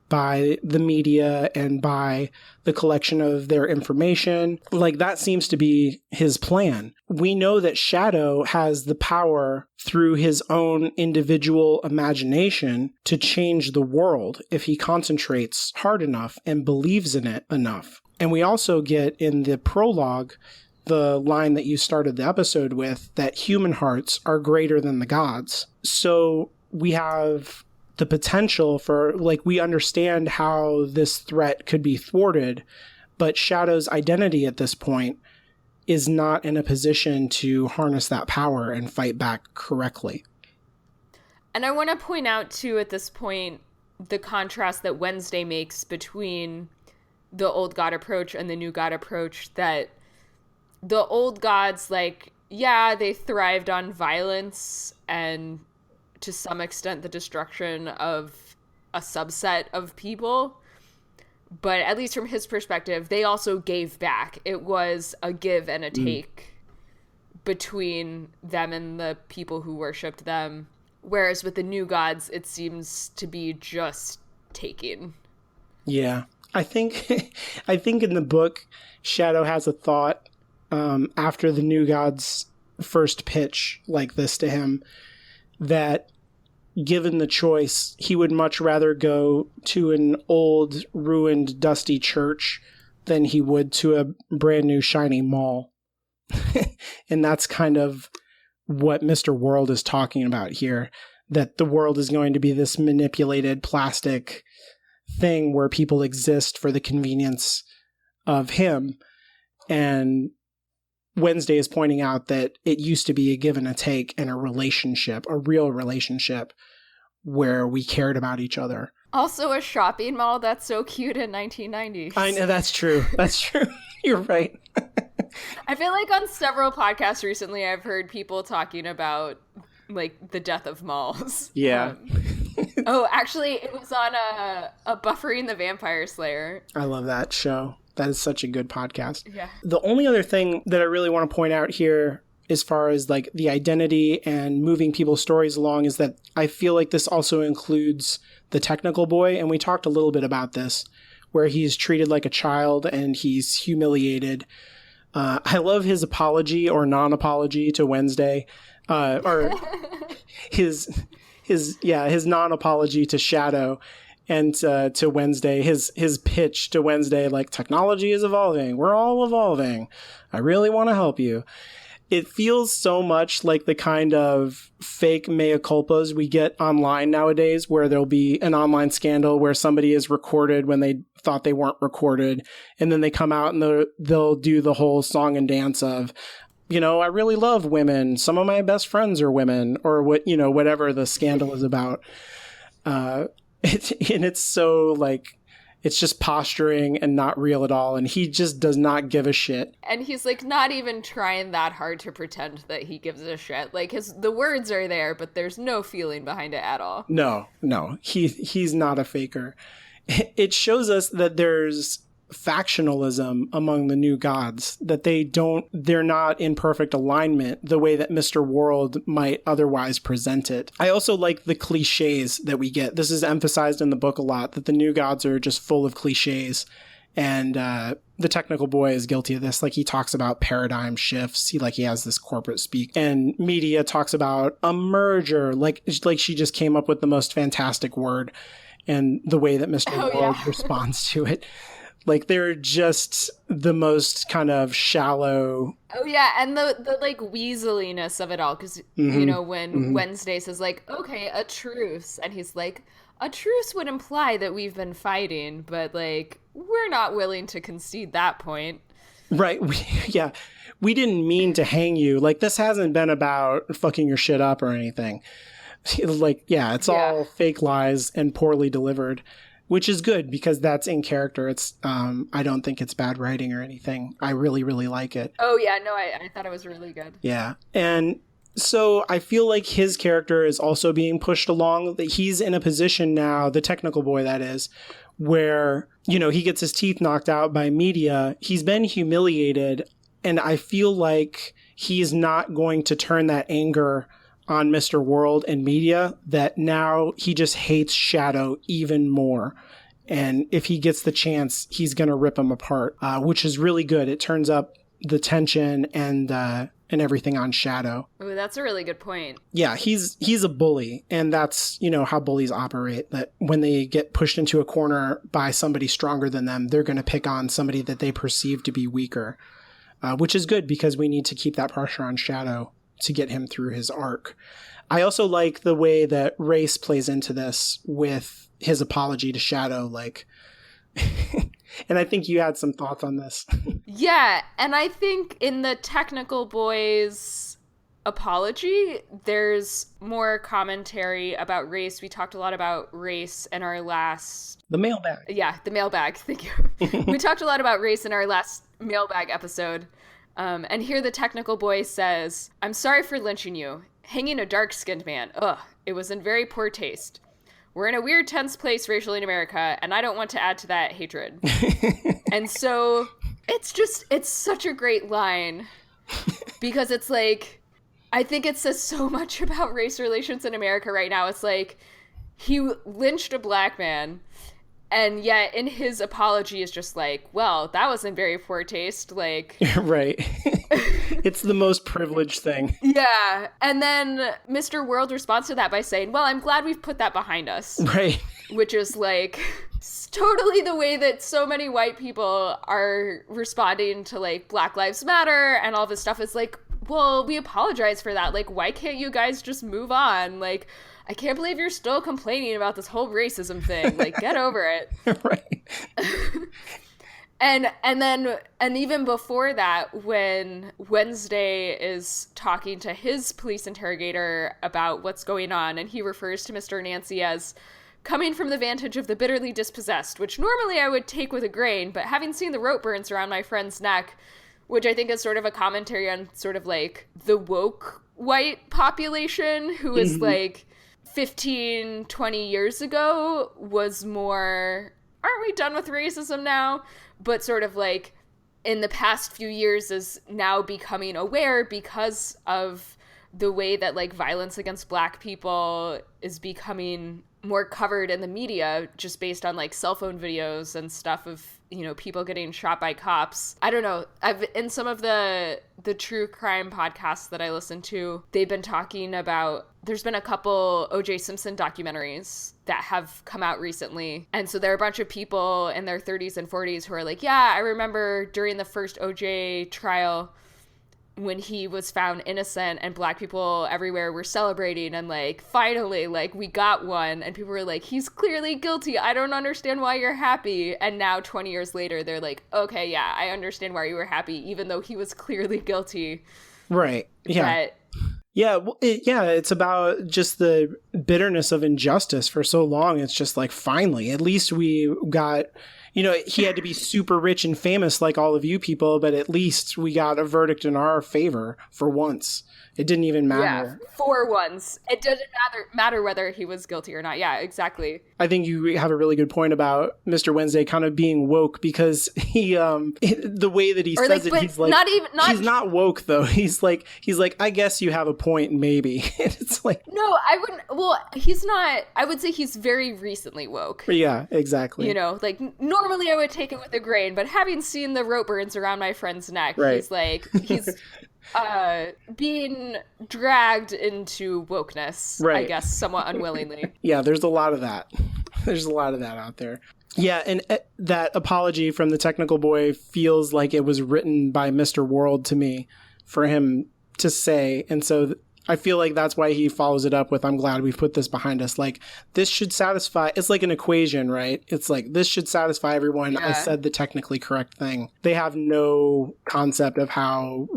by the media and by the collection of their information. That seems to be his plan. We know that Shadow has the power through his own individual imagination to change the world if he concentrates hard enough and believes in it enough. And we also get in the prologue the line that you started the episode with, that human hearts are greater than the gods. So we have the potential for, we understand how this threat could be thwarted, but Shadow's identity at this point is not in a position to harness that power and fight back correctly. And I want to point out, too, at this point, the contrast that Wednesday makes between the old god approach and the new god approach, that the old gods, they thrived on violence and, to some extent, the destruction of a subset of people. But at least from his perspective, they also gave back. It was a give and a take between them and the people who worshipped them. Whereas with the new gods, it seems to be just taking. Yeah. I think in the book, Shadow has a thought after the new gods first pitch like this to him, that given the choice, he would much rather go to an old, ruined, dusty church than he would to a brand new, shiny mall. And that's kind of what Mr. World is talking about here, that the world is going to be this manipulated plastic thing where people exist for the convenience of him. And Wednesday is pointing out that it used to be a give and a take in a relationship, a real relationship where we cared about each other. Also a shopping mall that's so cute in 1990s. I know, that's true. That's true. You're right. I feel like on several podcasts recently, I've heard people talking about the death of malls. Yeah. Actually, it was on a Buffering the Vampire Slayer. I love that show. That is such a good podcast. Yeah. The only other thing that I really want to point out here, as far as the identity and moving people's stories along, is that I feel like this also includes the technical boy. And we talked a little bit about this, where he's treated like a child and he's humiliated. I love his apology or non-apology to Wednesday, or his non-apology to Shadow. And to Wednesday, his pitch to Wednesday, technology is evolving. We're all evolving. I really want to help you. It feels so much like the kind of fake mea culpas we get online nowadays, where there'll be an online scandal where somebody is recorded when they thought they weren't recorded. And then they come out and they'll do the whole song and dance of, I really love women. Some of my best friends are women, or whatever the scandal is about. It's so it's just posturing and not real at all. And he just does not give a shit. And he's not even trying that hard to pretend that he gives a shit. The words are there, but there's no feeling behind it at all. No, he's not a faker. It shows us that there's factionalism among the new gods, that they're not in perfect alignment the way that Mr. World might otherwise present it. I also like the cliches that we get. This is emphasized in the book a lot, that the new gods are just full of cliches. And the technical boy is guilty of this. Like, he talks about paradigm shifts. He has this corporate speak, and media talks about a merger. Like she just came up with the most fantastic word, and the way that Mr. World responds to it. Like, they're just the most kind of shallow. Oh, yeah. And the like, weaseliness of it all. Because, when Wednesday says, like, okay, a truce. And he's like, a truce would imply that we've been fighting. But, like, we're not willing to concede that point. Right. We didn't mean to hang you. Like, this hasn't been about fucking your shit up or anything. Like, it's all fake lies and poorly delivered. Which is good, because that's in character. It's I don't think it's bad writing or anything. I really, really like it. Oh, yeah. No, I thought it was really good. Yeah. And so I feel like his character is also being pushed along. He's in a position now, the technical boy that is, where, he gets his teeth knocked out by media. He's been humiliated. And I feel like he's not going to turn that anger on Mr. World and media, that now he just hates Shadow even more. And if he gets the chance, he's going to rip him apart, which is really good. It turns up the tension and everything on Shadow. Oh, that's a really good point. Yeah, he's a bully, and that's, how bullies operate, that when they get pushed into a corner by somebody stronger than them, they're going to pick on somebody that they perceive to be weaker, which is good, because we need to keep that pressure on Shadow to get him through his arc. I also like the way that race plays into this with his apology to Shadow, like, and I think you had some thoughts on this. Yeah, and I think in the technical boy's apology, there's more commentary about race. We talked a lot about race in our last... The mailbag. Yeah, the mailbag. Thank you. We talked a lot about race in our last mailbag episode. And here the technical boy says, "I'm sorry for lynching you. Hanging a dark-skinned man. Ugh, it was in very poor taste. We're in a weird, tense place racially in America, and I don't want to add to that hatred." And so it's such a great line, because it's like, I think it says so much about race relations in America right now. It's like, he lynched a black man, and yet in his apology is just like, well, that was in very poor taste. Like, right. It's the most privileged thing. Yeah. And then Mr. World responds to that by saying, well, I'm glad we've put that behind us. Right. Which is like totally the way that so many white people are responding to like Black Lives Matter and all this stuff. Is like, well, we apologize for that. Like, why can't you guys just move on? Like, I can't believe you're still complaining about this whole racism thing. Like, get over it. Right. And even before that, when Wednesday is talking to his police interrogator about what's going on, and he refers to Mr. Nancy as coming from the vantage of the bitterly dispossessed, which normally I would take with a grain, but having seen the rope burns around my friend's neck, which I think is sort of a commentary on sort of like the woke white population who is like 15, 20 years ago was more, aren't we done with racism now? But sort of like in the past few years is now becoming aware because of the way that like violence against Black people is becoming more covered in the media, just based on like cell phone videos and stuff of, people getting shot by cops. I don't know. In some of the true crime podcasts that I listen to, they've been talking about, there's been a couple O.J. Simpson documentaries that have come out recently. And so there are a bunch of people in their 30s and 40s who are like, yeah, I remember during the first O.J. trial when he was found innocent and Black people everywhere were celebrating and like, finally, like, we got one. And people were like, he's clearly guilty. I don't understand why you're happy. And now 20 years later, they're like, okay, yeah, I understand why you were happy, even though he was clearly guilty. Right. Yeah. Yeah, it's about just the bitterness of injustice for so long. It's just like, finally, at least we got, he had to be super rich and famous like all of you people, but at least we got a verdict in our favor for once. It didn't even matter. Yeah, for once. It didn't matter whether he was guilty or not. Yeah, exactly. I think you have a really good point about Mr. Wednesday kind of being woke, because he, the way that he says it, he's like, he's not woke though. He's like, I guess you have a point, maybe. It's It's like, No, I wouldn't. Well, he's not. I would say he's very recently woke. yeah, exactly. You know, like normally I would take it with a grain, but having seen the rope burns around my friend's neck, Right. he's being dragged into wokeness, I Right. guess, somewhat unwillingly. Yeah, there's a lot of that. There's a lot of that out there. Yeah, and that apology from the technical boy feels like it was written by Mr. World to me for him to say. And so I feel like that's why he follows it up with, I'm glad we've put this behind us. Like, this should satisfy, it's like an equation, right? It's like, this should satisfy everyone. Yeah. I said the technically correct thing. They have no concept of how,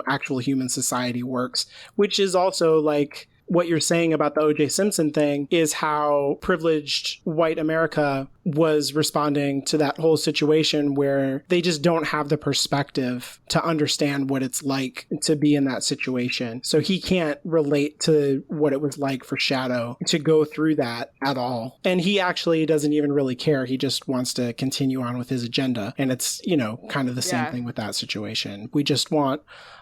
actual human society works, which is also like, what you're saying about the O.J. Simpson thing is how privileged white America was responding to that whole situation where they just don't have the perspective to understand what it's like to be in that situation. So he can't relate to what it was like for Shadow to go through that at all. And he actually doesn't even really care. He just wants to continue on with his agenda. And it's, kind of the same thing with that situation. We just want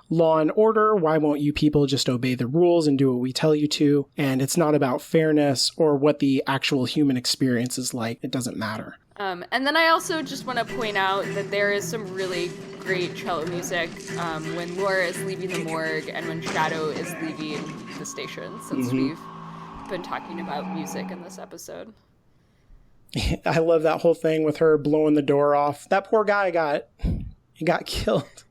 law and order. Why won't you people just obey the rules and do what we tell you to? And it's not about fairness or what the actual human experience is like. It doesn't matter. And then I also just want to point out that there is some really great cello music when Laura is leaving the morgue and when Shadow is leaving the station, since we've been talking about music in this episode. I love that whole thing with her blowing the door off. That poor guy got killed.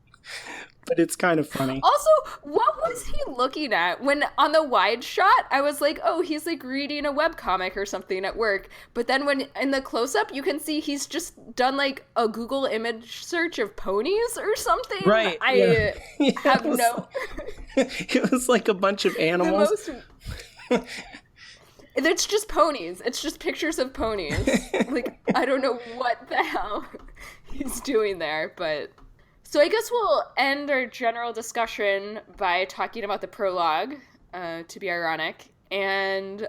But it's kind of funny. Also, what was he looking at? When on the wide shot, I was like, oh, he's like reading a webcomic or something at work. But then when in the close-up, you can see he's just done like a Google image search of ponies or something. Right. I have no... It was like a bunch of animals. It's just ponies. It's just pictures of ponies. Like, I don't know what the hell he's doing there, but... So I guess we'll end our general discussion by talking about the prologue, to be ironic. And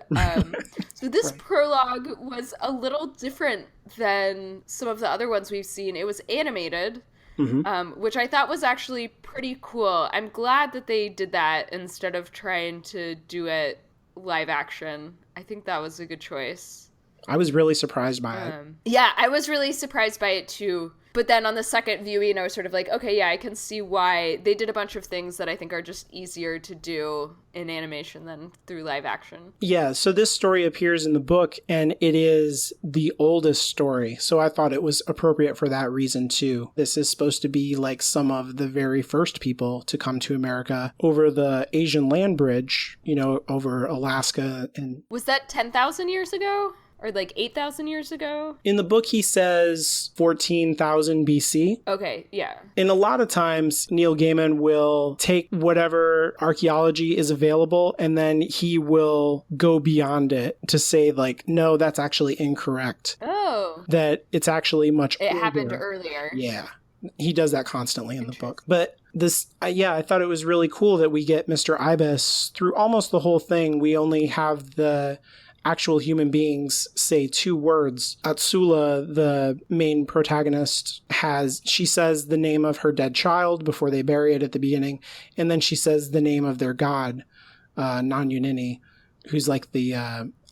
so this prologue was a little different than some of the other ones we've seen. It was animated, which I thought was actually pretty cool. I'm glad that they did that instead of trying to do it live action. I think that was a good choice. I was really surprised by it. Yeah, I was really surprised by it too. But then on the second viewing, I was sort of like, okay, yeah, I can see why they did a bunch of things that I think are just easier to do in animation than through live action. Yeah, so this story appears in the book, and it is the oldest story. So I thought it was appropriate for that reason, too. This is supposed to be like some of the very first people to come to America over the Asian land bridge, over Alaska. And was that 10,000 years ago? Or like 8,000 years ago? In the book, he says 14,000 BC. Okay, yeah. And a lot of times, Neil Gaiman will take whatever archaeology is available and then he will go beyond it to say, like, no, that's actually incorrect. Oh. That it's actually much older. It happened earlier. Yeah. He does that constantly in the book. But this, I thought it was really cool that we get Mr. Ibis through almost the whole thing. We only have the actual human beings say two words. Atsula, the main protagonist, she says the name of her dead child before they bury it at the beginning, and then she says the name of their god, Nan-Unini, who's like the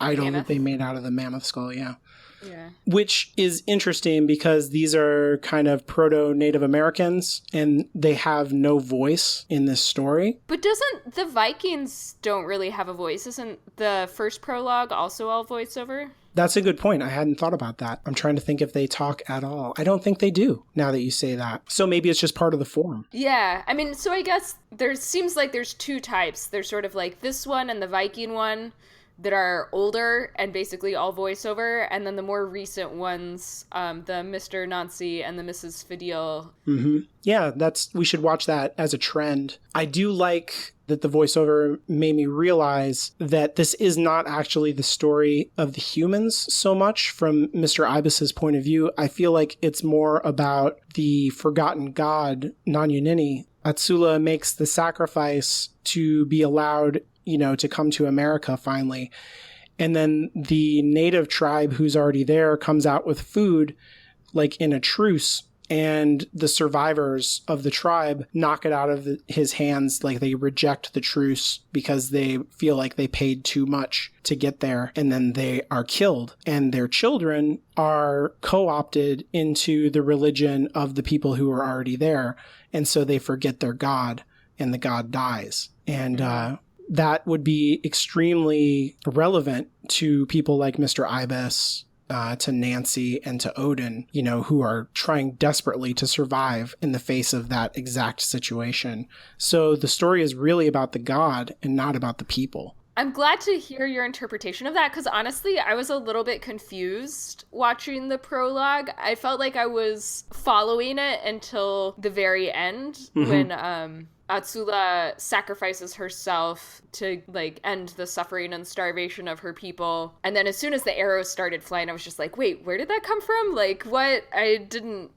idol that they made out of the mammoth skull, yeah. Yeah. Which is interesting because these are kind of proto-Native Americans and they have no voice in this story. But doesn't the Vikings don't really have a voice? Isn't the first prologue also all voiceover? That's a good point. I hadn't thought about that. I'm trying to think if they talk at all. I don't think they do, now that you say that. So maybe it's just part of the form. Yeah. I mean, so I guess seems like there's two types. There's sort of like this one and the Viking one that are older and basically all voiceover, and then the more recent ones, the Mr. Nancy and the Mrs. Fidel. Mm-hmm. Yeah, we should watch that as a trend. I do like that the voiceover made me realize that this is not actually the story of the humans so much from Mr. Ibis's point of view. I feel like it's more about the forgotten god, Nan-Unini. Atsula makes the sacrifice to be allowed to come to America finally. And then the native tribe who's already there comes out with food, like in a truce, and the survivors of the tribe knock it out of his hands. Like, they reject the truce because they feel like they paid too much to get there, and then they are killed, and their children are co-opted into the religion of the people who are already there, and so they forget their god, and the god dies. And that would be extremely relevant to people like Mr. Ibis, to Nancy, and to Odin, you know, who are trying desperately to survive in the face of that exact situation. So the story is really about the god and not about the people. I'm glad to hear your interpretation of that, because honestly, I was a little bit confused watching the prologue. I felt like I was following it until the very end, when Atsula sacrifices herself to, like, end the suffering and starvation of her people. And then as soon as the arrows started flying, I was just like, wait, where did that come from? Like, what? I didn't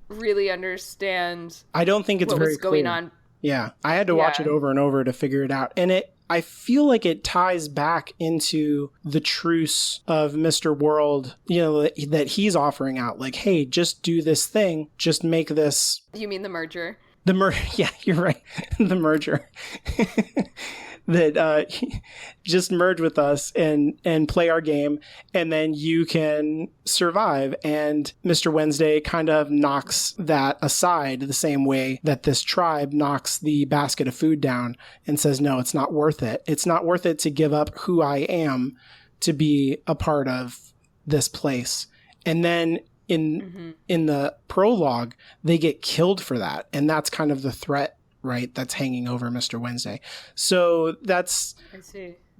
really understand. I don't think it's what very was going clear. on. Yeah, I had to watch it over and over to figure it out. And I feel like it ties back into the truce of Mr. World, you know, that he's offering out. Like, hey, just do this thing. Just make this. You mean the merger? Yeah, you're right. The merger. That just merge with us and play our game, and then you can survive. And Mr. Wednesday kind of knocks that aside the same way that this tribe knocks the basket of food down and says, no, it's not worth it. It's not worth it to give up who I am to be a part of this place. And then in the prologue, they get killed for that. And that's kind of the threat, right, that's hanging over Mr. Wednesday. So that's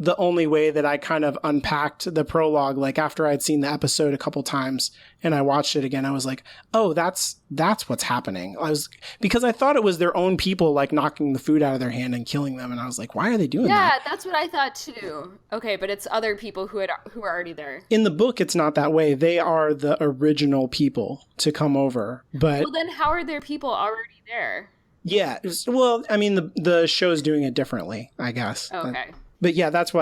the only way that I kind of unpacked the prologue. Like, after I'd seen the episode a couple times and I watched it again, I was like, oh, that's what's happening. Because I thought it was their own people, like, knocking the food out of their hand and killing them. And I was like, why are they doing that? Yeah, that's what I thought too. Okay, but it's other people who are already there. In the book, it's not that way. They are the original people to come over. But well, then how are there people already there? Yeah, well, I mean, the show's doing it differently, I guess. Okay. But yeah, that's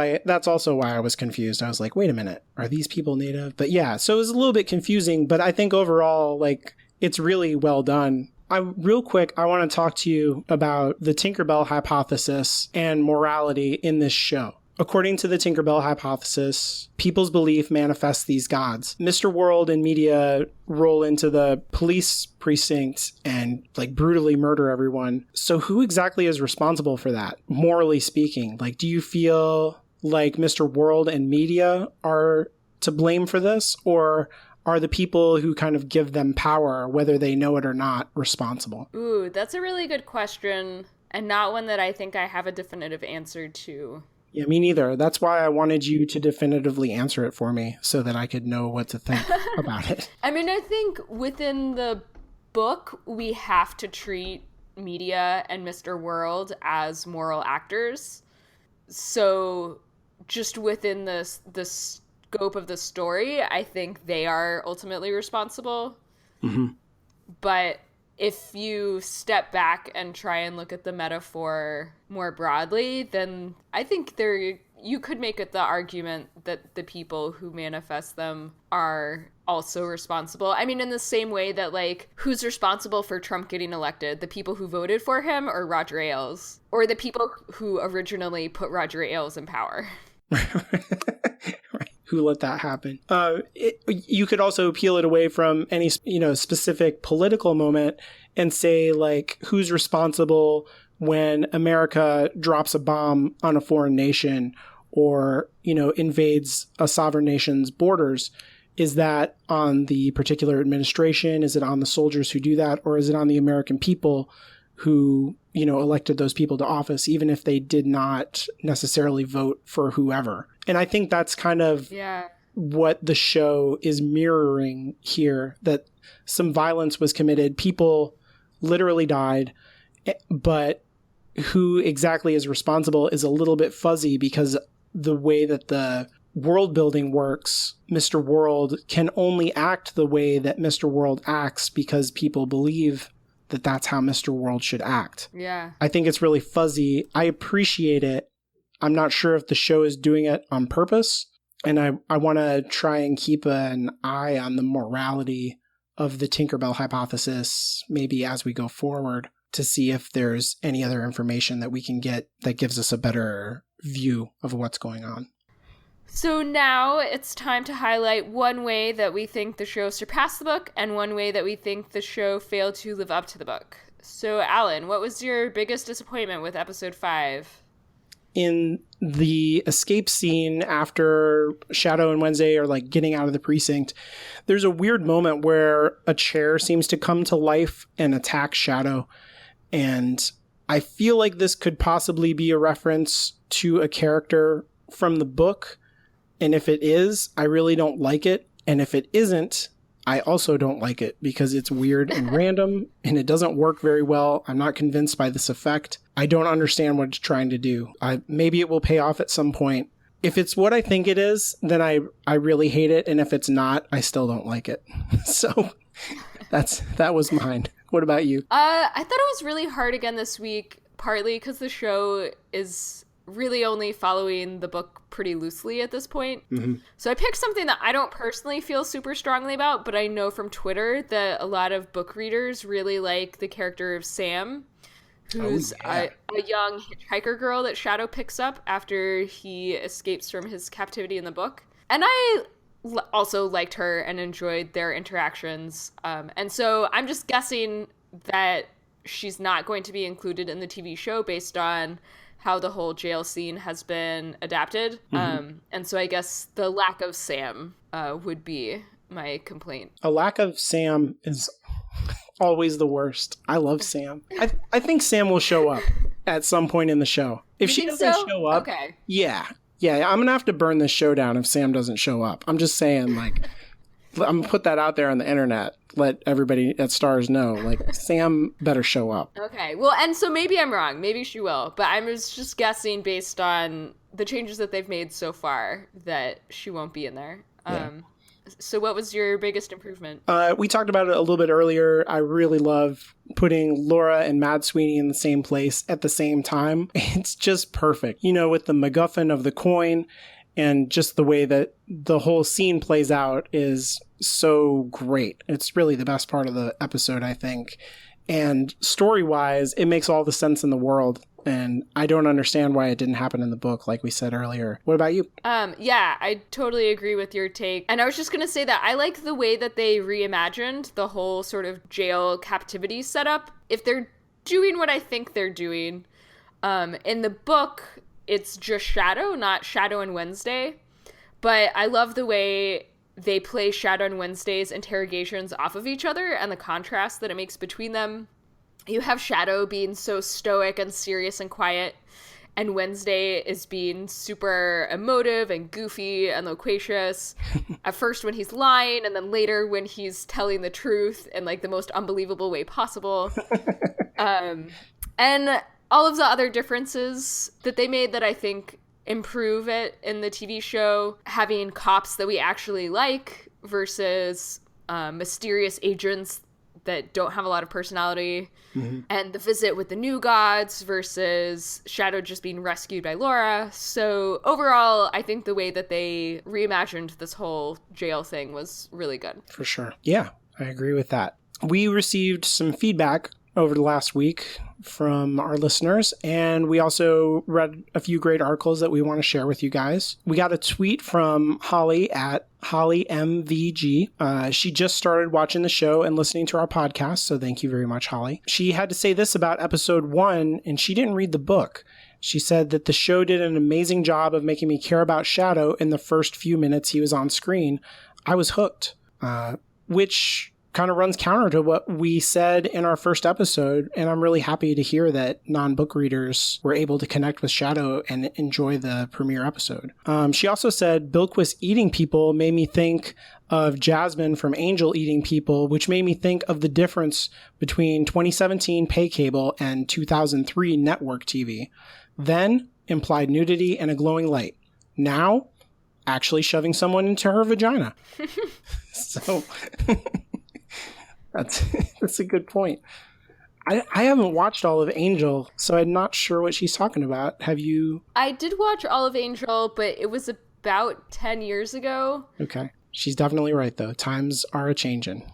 also why I was confused. I was like, wait a minute, are these people native? But yeah, so it was a little bit confusing, but I think overall, like, it's really well done. Real quick, I want to talk to you about the Tinkerbell hypothesis and morality in this show. According to the Tinkerbell hypothesis, people's belief manifests these gods. Mr. World and media roll into the police precinct and, like, brutally murder everyone. So who exactly is responsible for that, morally speaking? Like, do you feel like Mr. World and media are to blame for this? Or are the people who kind of give them power, whether they know it or not, responsible? Ooh, that's a really good question, and not one that I think I have a definitive answer to. Yeah, me neither. That's why I wanted you to definitively answer it for me so that I could know what to think about it. I mean, I think within the book, we have to treat media and Mr. World as moral actors. So just within the scope of the story, I think they are ultimately responsible. Mm-hmm. But if you step back and try and look at the metaphor more broadly, then I think you could make it the argument that the people who manifest them are also responsible. I mean, in the same way that, like, who's responsible for Trump getting elected? The people who voted for him or Roger Ailes? Or the people who originally put Roger Ailes in power? Right. Who let that happen? You could also peel it away from any, specific political moment and say, like, who's responsible when America drops a bomb on a foreign nation or, invades a sovereign nation's borders? Is that on the particular administration? Is it on the soldiers who do that? Or is it on the American people who, elected those people to office, even if they did not necessarily vote for whoever? And I think that's kind of what the show is mirroring here, that some violence was committed. People literally died, but who exactly is responsible is a little bit fuzzy because the way that the world building works, Mr. World can only act the way that Mr. World acts because people believe that that's how Mr. World should act. Yeah. I think it's really fuzzy. I appreciate it. I'm not sure if the show is doing it on purpose, and I want to try and keep an eye on the morality of the Tinkerbell hypothesis, maybe as we go forward, to see if there's any other information that we can get that gives us a better view of what's going on. So now it's time to highlight one way that we think the show surpassed the book and one way that we think the show failed to live up to the book. So, Alan, what was your biggest disappointment with episode 5? In the escape scene after Shadow and Wednesday are like getting out of the precinct, there's a weird moment where a chair seems to come to life and attack Shadow. And I feel like this could possibly be a reference to a character from the book. And if it is, I really don't like it. And if it isn't, I also don't like it because it's weird and random and it doesn't work very well. I'm not convinced by this effect. I don't understand what it's trying to do. Maybe it will pay off at some point. If it's what I think it is, then I really hate it. And if it's not, I still don't like it. So that was mine. What about you? I thought it was really hard again this week, partly because the show is really only following the book pretty loosely at this point. Mm-hmm. So I picked something that I don't personally feel super strongly about, but I know from Twitter that a lot of book readers really like the character of Sam, who's a young hitchhiker girl that Shadow picks up after he escapes from his captivity in the book. And I also liked her and enjoyed their interactions. And so I'm just guessing that she's not going to be included in the TV show based on how the whole jail scene has been adapted. Mm-hmm. And so I guess the lack of Sam would be my complaint. A lack of Sam is always the worst. I love Sam. I think Sam will show up at some point in the show. If she doesn't show up, okay. Yeah, I'm going to have to burn this show down if Sam doesn't show up. I'm just saying, like, I'm going to put that out there on the internet. Let everybody at Stars know, like, Sam better show up. Okay, well, and so maybe I'm wrong. Maybe she will. But I was just guessing based on the changes that they've made so far that she won't be in there. Yeah. So what was your biggest improvement? We talked about it a little bit earlier. I really love putting Laura and Mad Sweeney in the same place at the same time. It's just perfect. You know, with the MacGuffin of the coin and just the way that the whole scene plays out is so great. It's really the best part of the episode, I think. And story-wise, it makes all the sense in the world. And I don't understand why it didn't happen in the book, like we said earlier. What about you? Yeah, I totally agree with your take. And I was just going to say that I like the way that they reimagined the whole sort of jail captivity setup. If they're doing what I think they're doing, in the book, it's just Shadow, not Shadow and Wednesday. But I love the way they play Shadow and Wednesday's interrogations off of each other and the contrast that it makes between them. You have Shadow being so stoic and serious and quiet, and Wednesday is being super emotive and goofy and loquacious. At first when he's lying, and then later when he's telling the truth in like the most unbelievable way possible. And all of the other differences that they made that I think improve it in the TV show, having cops that we actually like versus mysterious agents that don't have a lot of personality, mm-hmm. and the visit with the new gods versus Shadow just being rescued by Laura. So overall, I think the way that they reimagined this whole jail thing was really good. For sure. Yeah, I agree with that. We received some feedback over the last week from our listeners, and we also read a few great articles that we want to share with you guys. We got a tweet from Holly at HollyMVG. She just started watching the show and listening to our podcast, so thank you very much, Holly. She had to say this about episode 1, and she didn't read the book. She said that the show did an amazing job of making me care about Shadow in the first few minutes he was on screen. I was hooked, which kind of runs counter to what we said in our first episode, and I'm really happy to hear that non-book readers were able to connect with Shadow and enjoy the premiere episode. She also said Bilquis eating people made me think of Jasmine from Angel eating people, which made me think of the difference between 2017 pay cable and 2003 network TV. Then, implied nudity and a glowing light. Now, actually shoving someone into her vagina. So... That's a good point. I haven't watched all of Angel, so I'm not sure what she's talking about. Have you? I did watch all of Angel, but it was about 10 years ago. Okay. She's definitely right, though. Times are a-changin'.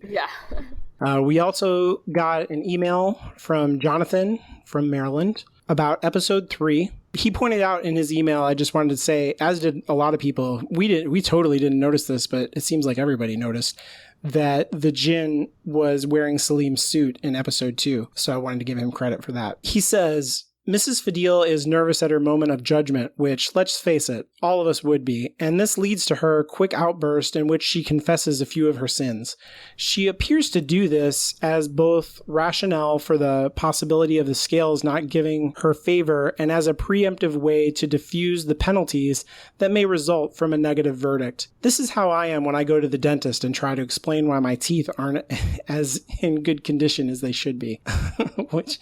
Yeah. We also got an email from Jonathan from Maryland about episode 3. He pointed out in his email, I just wanted to say, as did a lot of people, we totally didn't notice this, but it seems like everybody noticed, that the djinn was wearing Salim's suit in episode 2. So I wanted to give him credit for that. He says, Mrs. Fadil is nervous at her moment of judgment, which, let's face it, all of us would be, and this leads to her quick outburst in which she confesses a few of her sins. She appears to do this as both rationale for the possibility of the scales not giving her favor and as a preemptive way to diffuse the penalties that may result from a negative verdict. This is how I am when I go to the dentist and try to explain why my teeth aren't as in good condition as they should be. Which...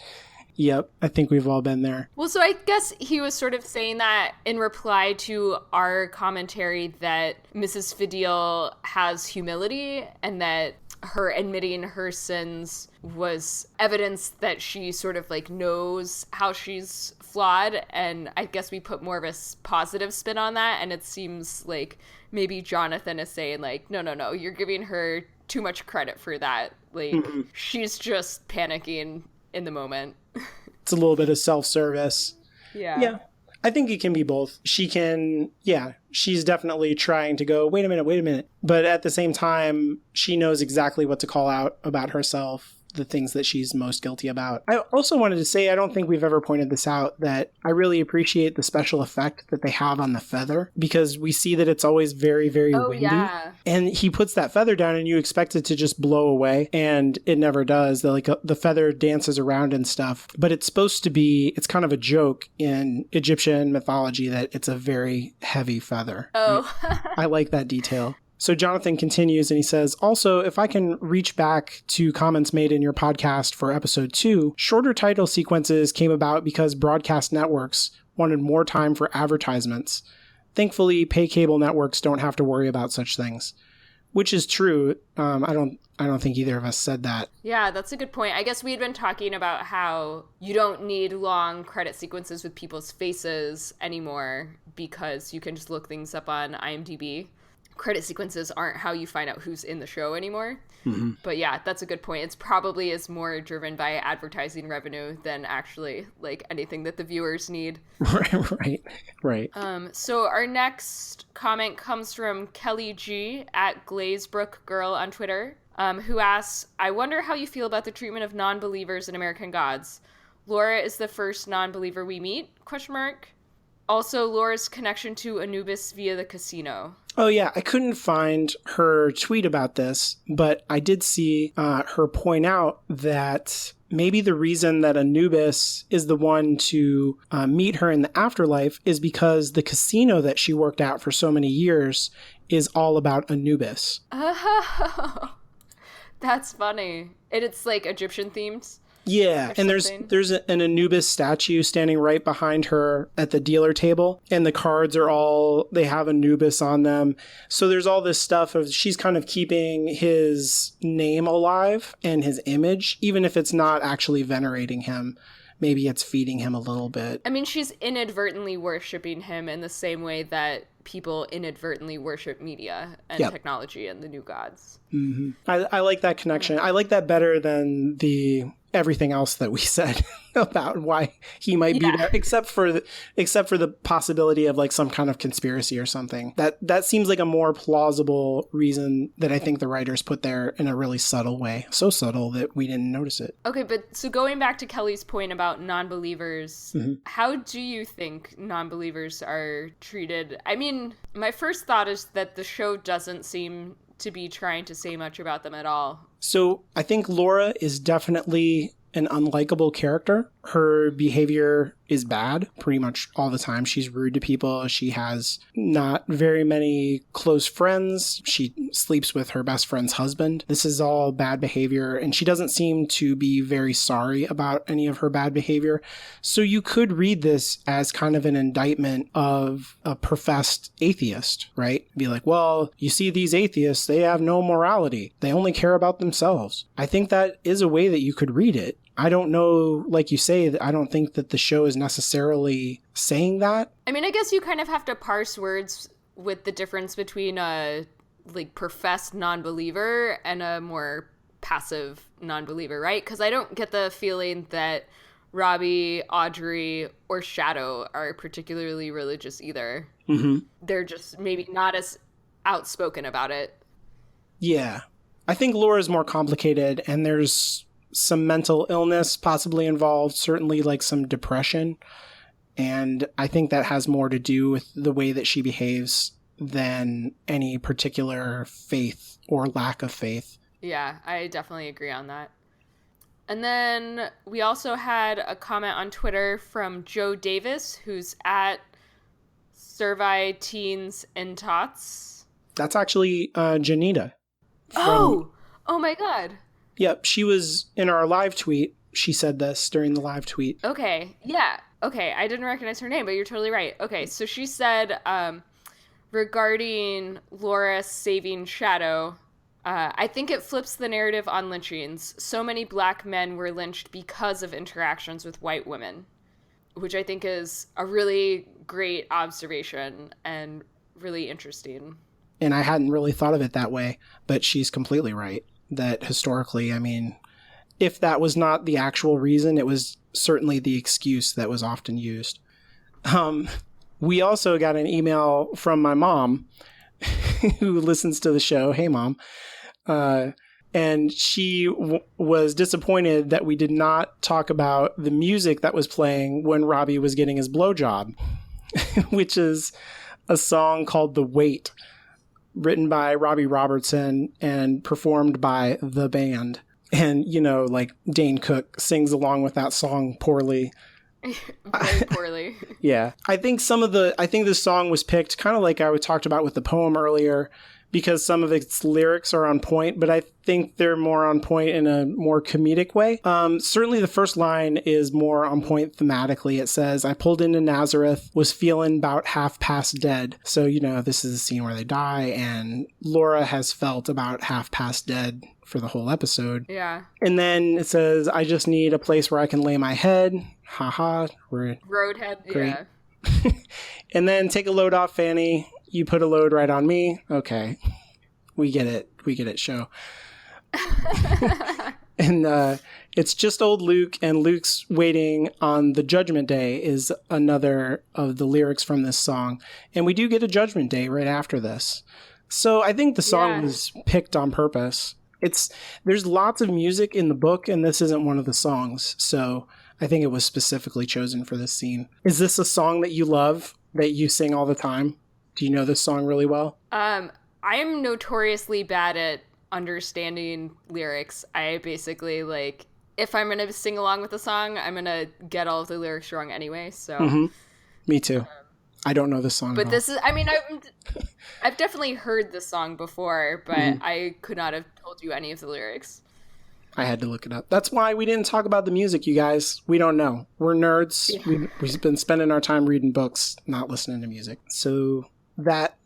Yep, I think we've all been there. Well, so I guess he was sort of saying that in reply to our commentary that Mrs. Fadil has humility and that her admitting her sins was evidence that she sort of like knows how she's flawed. And I guess we put more of a positive spin on that. And it seems like maybe Jonathan is saying like, no, you're giving her too much credit for that. Like, she's just panicking in the moment. It's a little bit of self-service. Yeah. I think it can be both. She's definitely trying to go, wait a minute. But at the same time, she knows exactly what to call out about herself, the things that she's most guilty about. I also wanted to say, I don't think we've ever pointed this out, that I really appreciate the special effect that they have on the feather, because we see that it's always very, very windy. Yeah. And he puts that feather down and you expect it to just blow away, and it never does. The feather dances around and stuff. But it's supposed to be, it's kind of a joke in Egyptian mythology that it's a very heavy feather. Oh. I like that detail. So Jonathan continues and he says, also, if I can reach back to comments made in your podcast for episode 2, shorter title sequences came about because broadcast networks wanted more time for advertisements. Thankfully, pay cable networks don't have to worry about such things, which is true. I don't think either of us said that. Yeah, that's a good point. I guess we had been talking about how you don't need long credit sequences with people's faces anymore because you can just look things up on IMDb. Credit sequences aren't how you find out who's in the show anymore. Mm-hmm. But yeah, that's a good point. It's probably is more driven by advertising revenue than actually like anything that the viewers need. Right. So our next comment comes from Kelly G at Glazebrook Girl on Twitter, who asks, I wonder how you feel about the treatment of non-believers in American Gods. Laura is the first non-believer we meet, ? Also, Laura's connection to Anubis via the casino. Oh, yeah. I couldn't find her tweet about this, but I did see her point out that maybe the reason that Anubis is the one to meet her in the afterlife is because the casino that she worked at for so many years is all about Anubis. Oh, that's funny. And it's like Egyptian themed. Yeah, and there's an Anubis statue standing right behind her at the dealer table, and the cards they have Anubis on them. So there's all this stuff of she's kind of keeping his name alive and his image, even if it's not actually venerating him. Maybe it's feeding him a little bit. I mean, she's inadvertently worshiping him in the same way that people inadvertently worship media and technology and the new gods. Mm-hmm. I like that connection. I like that better than the everything else that we said about why he might be there, except for the possibility of like some kind of conspiracy or something. That seems like a more plausible reason that I think the writers put there in a really subtle way. So subtle that we didn't notice it. Okay, but so going back to Kelly's point about non-believers, how do you think non-believers are treated? I mean, my first thought is that the show doesn't seem to be trying to say much about them at all. So I think Laura is definitely an unlikable character. Her behavior is bad pretty much all the time. She's rude to people. She has not very many close friends. She sleeps with her best friend's husband. This is all bad behavior, and she doesn't seem to be very sorry about any of her bad behavior. So you could read this as kind of an indictment of a professed atheist, right? Be like, well, you see these atheists, they have no morality. They only care about themselves. I think that is a way that you could read it. I don't know, like you say, I don't think that the show is necessarily saying that. I mean, I guess you kind of have to parse words with the difference between like professed non-believer and a more passive non-believer, right? Because I don't get the feeling that Robbie, Audrey, or Shadow are particularly religious either. Mm-hmm. They're just maybe not as outspoken about it. Yeah. I think Laura's more complicated, and there's some mental illness possibly involved, certainly like some depression. And I think that has more to do with the way that she behaves than any particular faith or lack of faith. Yeah, I definitely agree on that. And then we also had a comment on Twitter from Joe Davis, who's at Servi Teens and Tots. That's actually Janita. Oh my God. Yep, she was in our live tweet. She said this during the live tweet. Okay, yeah. Okay, I didn't recognize her name, but you're totally right. Okay, so she said regarding Laura saving Shadow, I think it flips the narrative on lynchings. So many black men were lynched because of interactions with white women, which I think is a really great observation and really interesting. And I hadn't really thought of it that way, but she's completely right that historically, I mean, if that was not the actual reason, it was certainly the excuse that was often used. We also got an email from my mom who listens to the show. Hey, Mom. And she was disappointed that we did not talk about the music that was playing when Robbie was getting his blowjob, which is a song called The Wait, written by Robbie Robertson and performed by the band. And, you know, like Dane Cook sings along with that song poorly. Very poorly. Yeah. I think this song was picked kind of like I talked about with the poem earlier, because some of its lyrics are on point, but I think they're more on point in a more comedic way. Certainly the first line is more on point thematically. It says, I pulled into Nazareth, was feeling about half past dead. So, you know, this is the scene where they die, and Laura has felt about half past dead for the whole episode. Yeah. And then it says, I just need a place where I can lay my head. Haha. Roadhead, great. Yeah. And then take a load off, Fanny. You put a load right on me. Okay. We get it, show. And it's just old Luke, and Luke's waiting on the judgment day is another of the lyrics from this song. And we do get a judgment day right after this. So I think the song was picked on purpose. There's lots of music in the book, and this isn't one of the songs. So I think it was specifically chosen for this scene. Is this a song that you love, that you sing all the time? Do you know this song really well? I am notoriously bad at understanding lyrics. I basically, like, if I'm going to sing along with the song, I'm going to get all of the lyrics wrong anyway, so. Mm-hmm. Me too. I don't know this song but at this is, I mean, I've definitely heard this song before, but I could not have told you any of the lyrics. I had to look it up. That's why we didn't talk about the music, you guys. We don't know. We're nerds. Yeah. We've been spending our time reading books, not listening to music. So that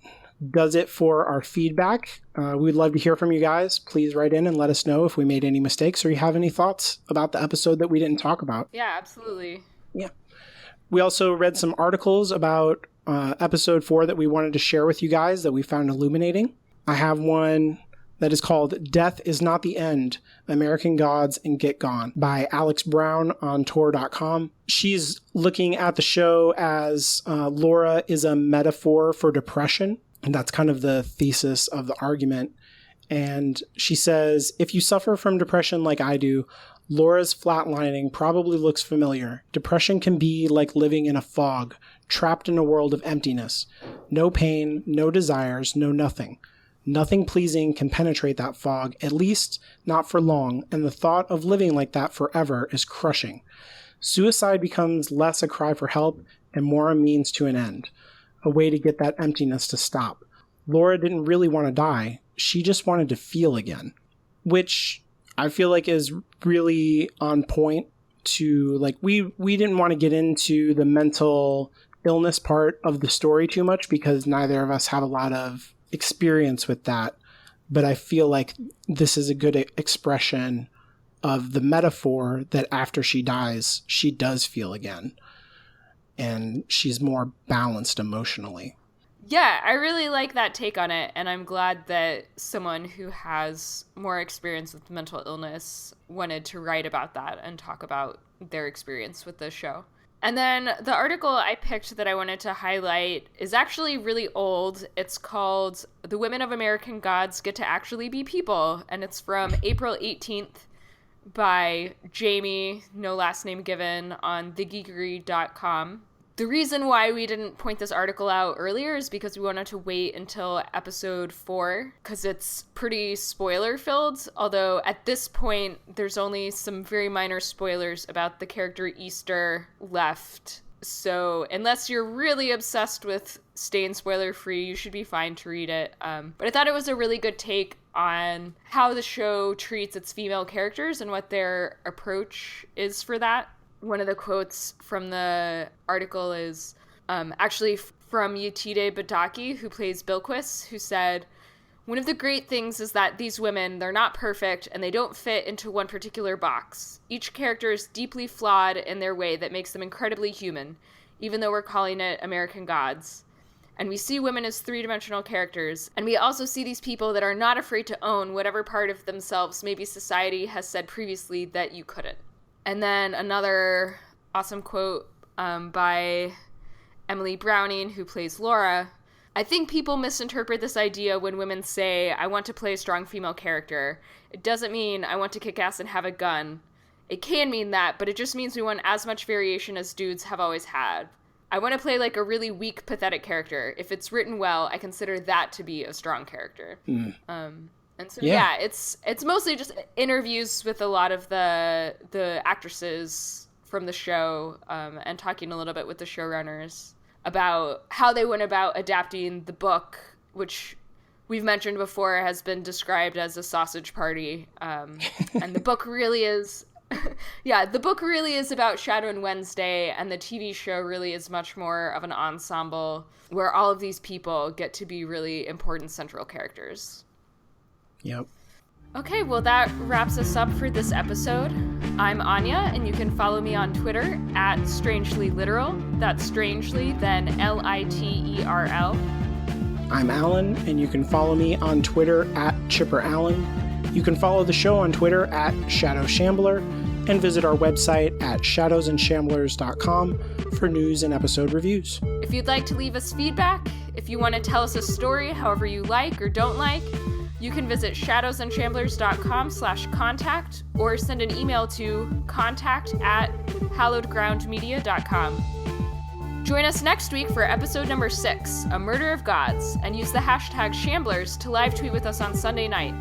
does it for our feedback. We'd love to hear from you guys. Please write in and let us know if we made any mistakes or you have any thoughts about the episode that we didn't talk about. Yeah, absolutely. Yeah. We also read some articles about episode 4 that we wanted to share with you guys that we found illuminating. I have one that is called Death is Not the End, American Gods and Get Gone by Alex Brown on Tor.com. She's looking at the show as Laura is a metaphor for depression. And that's kind of the thesis of the argument. And she says, if you suffer from depression like I do, Laura's flatlining probably looks familiar. Depression can be like living in a fog, trapped in a world of emptiness. No pain, no desires, no nothing. Nothing pleasing can penetrate that fog, at least not for long, and the thought of living like that forever is crushing. Suicide becomes less a cry for help and more a means to an end, a way to get that emptiness to stop. Laura didn't really want to die. She just wanted to feel again, which I feel like is really on point to, like, we didn't want to get into the mental illness part of the story too much because neither of us have a lot of experience with that. But I feel like this is a good expression of the metaphor that after she dies, she does feel again. And she's more balanced emotionally. Yeah, I really like that take on it, and I'm glad that someone who has more experience with mental illness wanted to write about that and talk about their experience with the show. And then the article I picked that I wanted to highlight is actually really old. It's called The Women of American Gods Get to Actually Be People, and it's from April 18th by Jamie, no last name given, on thegeekery.com. The reason why we didn't point this article out earlier is because we wanted to wait until episode 4, because it's pretty spoiler-filled, although at this point, there's only some very minor spoilers about the character Easter left. So unless you're really obsessed with staying spoiler-free, you should be fine to read it. But I thought it was a really good take on how the show treats its female characters and what their approach is for that. One of the quotes from the article is actually from Yetide Badaki, who plays Bilquis, who said, "One of the great things is that these women, they're not perfect and they don't fit into one particular box. Each character is deeply flawed in their way that makes them incredibly human, even though we're calling it American Gods. And we see women as three-dimensional characters, and we also see these people that are not afraid to own whatever part of themselves maybe society has said previously that you couldn't." And then another awesome quote by Emily Browning, who plays Laura. "I think people misinterpret this idea when women say, 'I want to play a strong female character.' It doesn't mean I want to kick ass and have a gun. It can mean that, but it just means we want as much variation as dudes have always had. I want to play like a really weak, pathetic character. If it's written well, I consider that to be a strong character." And so, yeah, it's mostly just interviews with a lot of the actresses from the show and talking a little bit with the showrunners about how they went about adapting the book, which we've mentioned before has been described as a sausage party. And the book really is... yeah, the book really is about Shadow and Wednesday, and the TV show really is much more of an ensemble where all of these people get to be really important central characters. Yep. Okay, well, that wraps us up for this episode. I'm Anya, and you can follow me on Twitter at StrangelyLiteral. That's strangely, then LITERL. I'm Alan, and you can follow me on Twitter at ChipperAlan. You can follow the show on Twitter at ShadowShambler, and visit our website at shadowsandshamblers.com for news and episode reviews. If you'd like to leave us feedback, if you want to tell us a story however you like or don't like, you can visit shadowsandshamblers.com/contact or send an email to contact@hallowedgroundmedia.com. Join us next week for episode number 6, A Murder of Gods, and use the hashtag Shamblers to live tweet with us on Sunday night.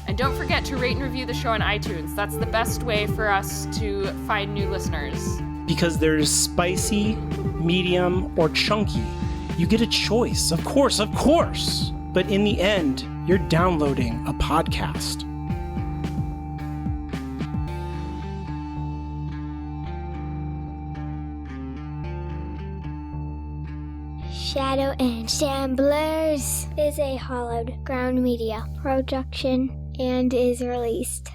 And don't forget to rate and review the show on iTunes. That's the best way for us to find new listeners. Because there's spicy, medium, or chunky. You get a choice, of course. But in the end, you're downloading a podcast. Shadow and Shamblers is a Hallowed Ground Media production and is released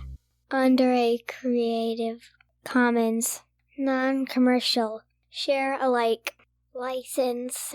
under a Creative Commons non-commercial share-alike license.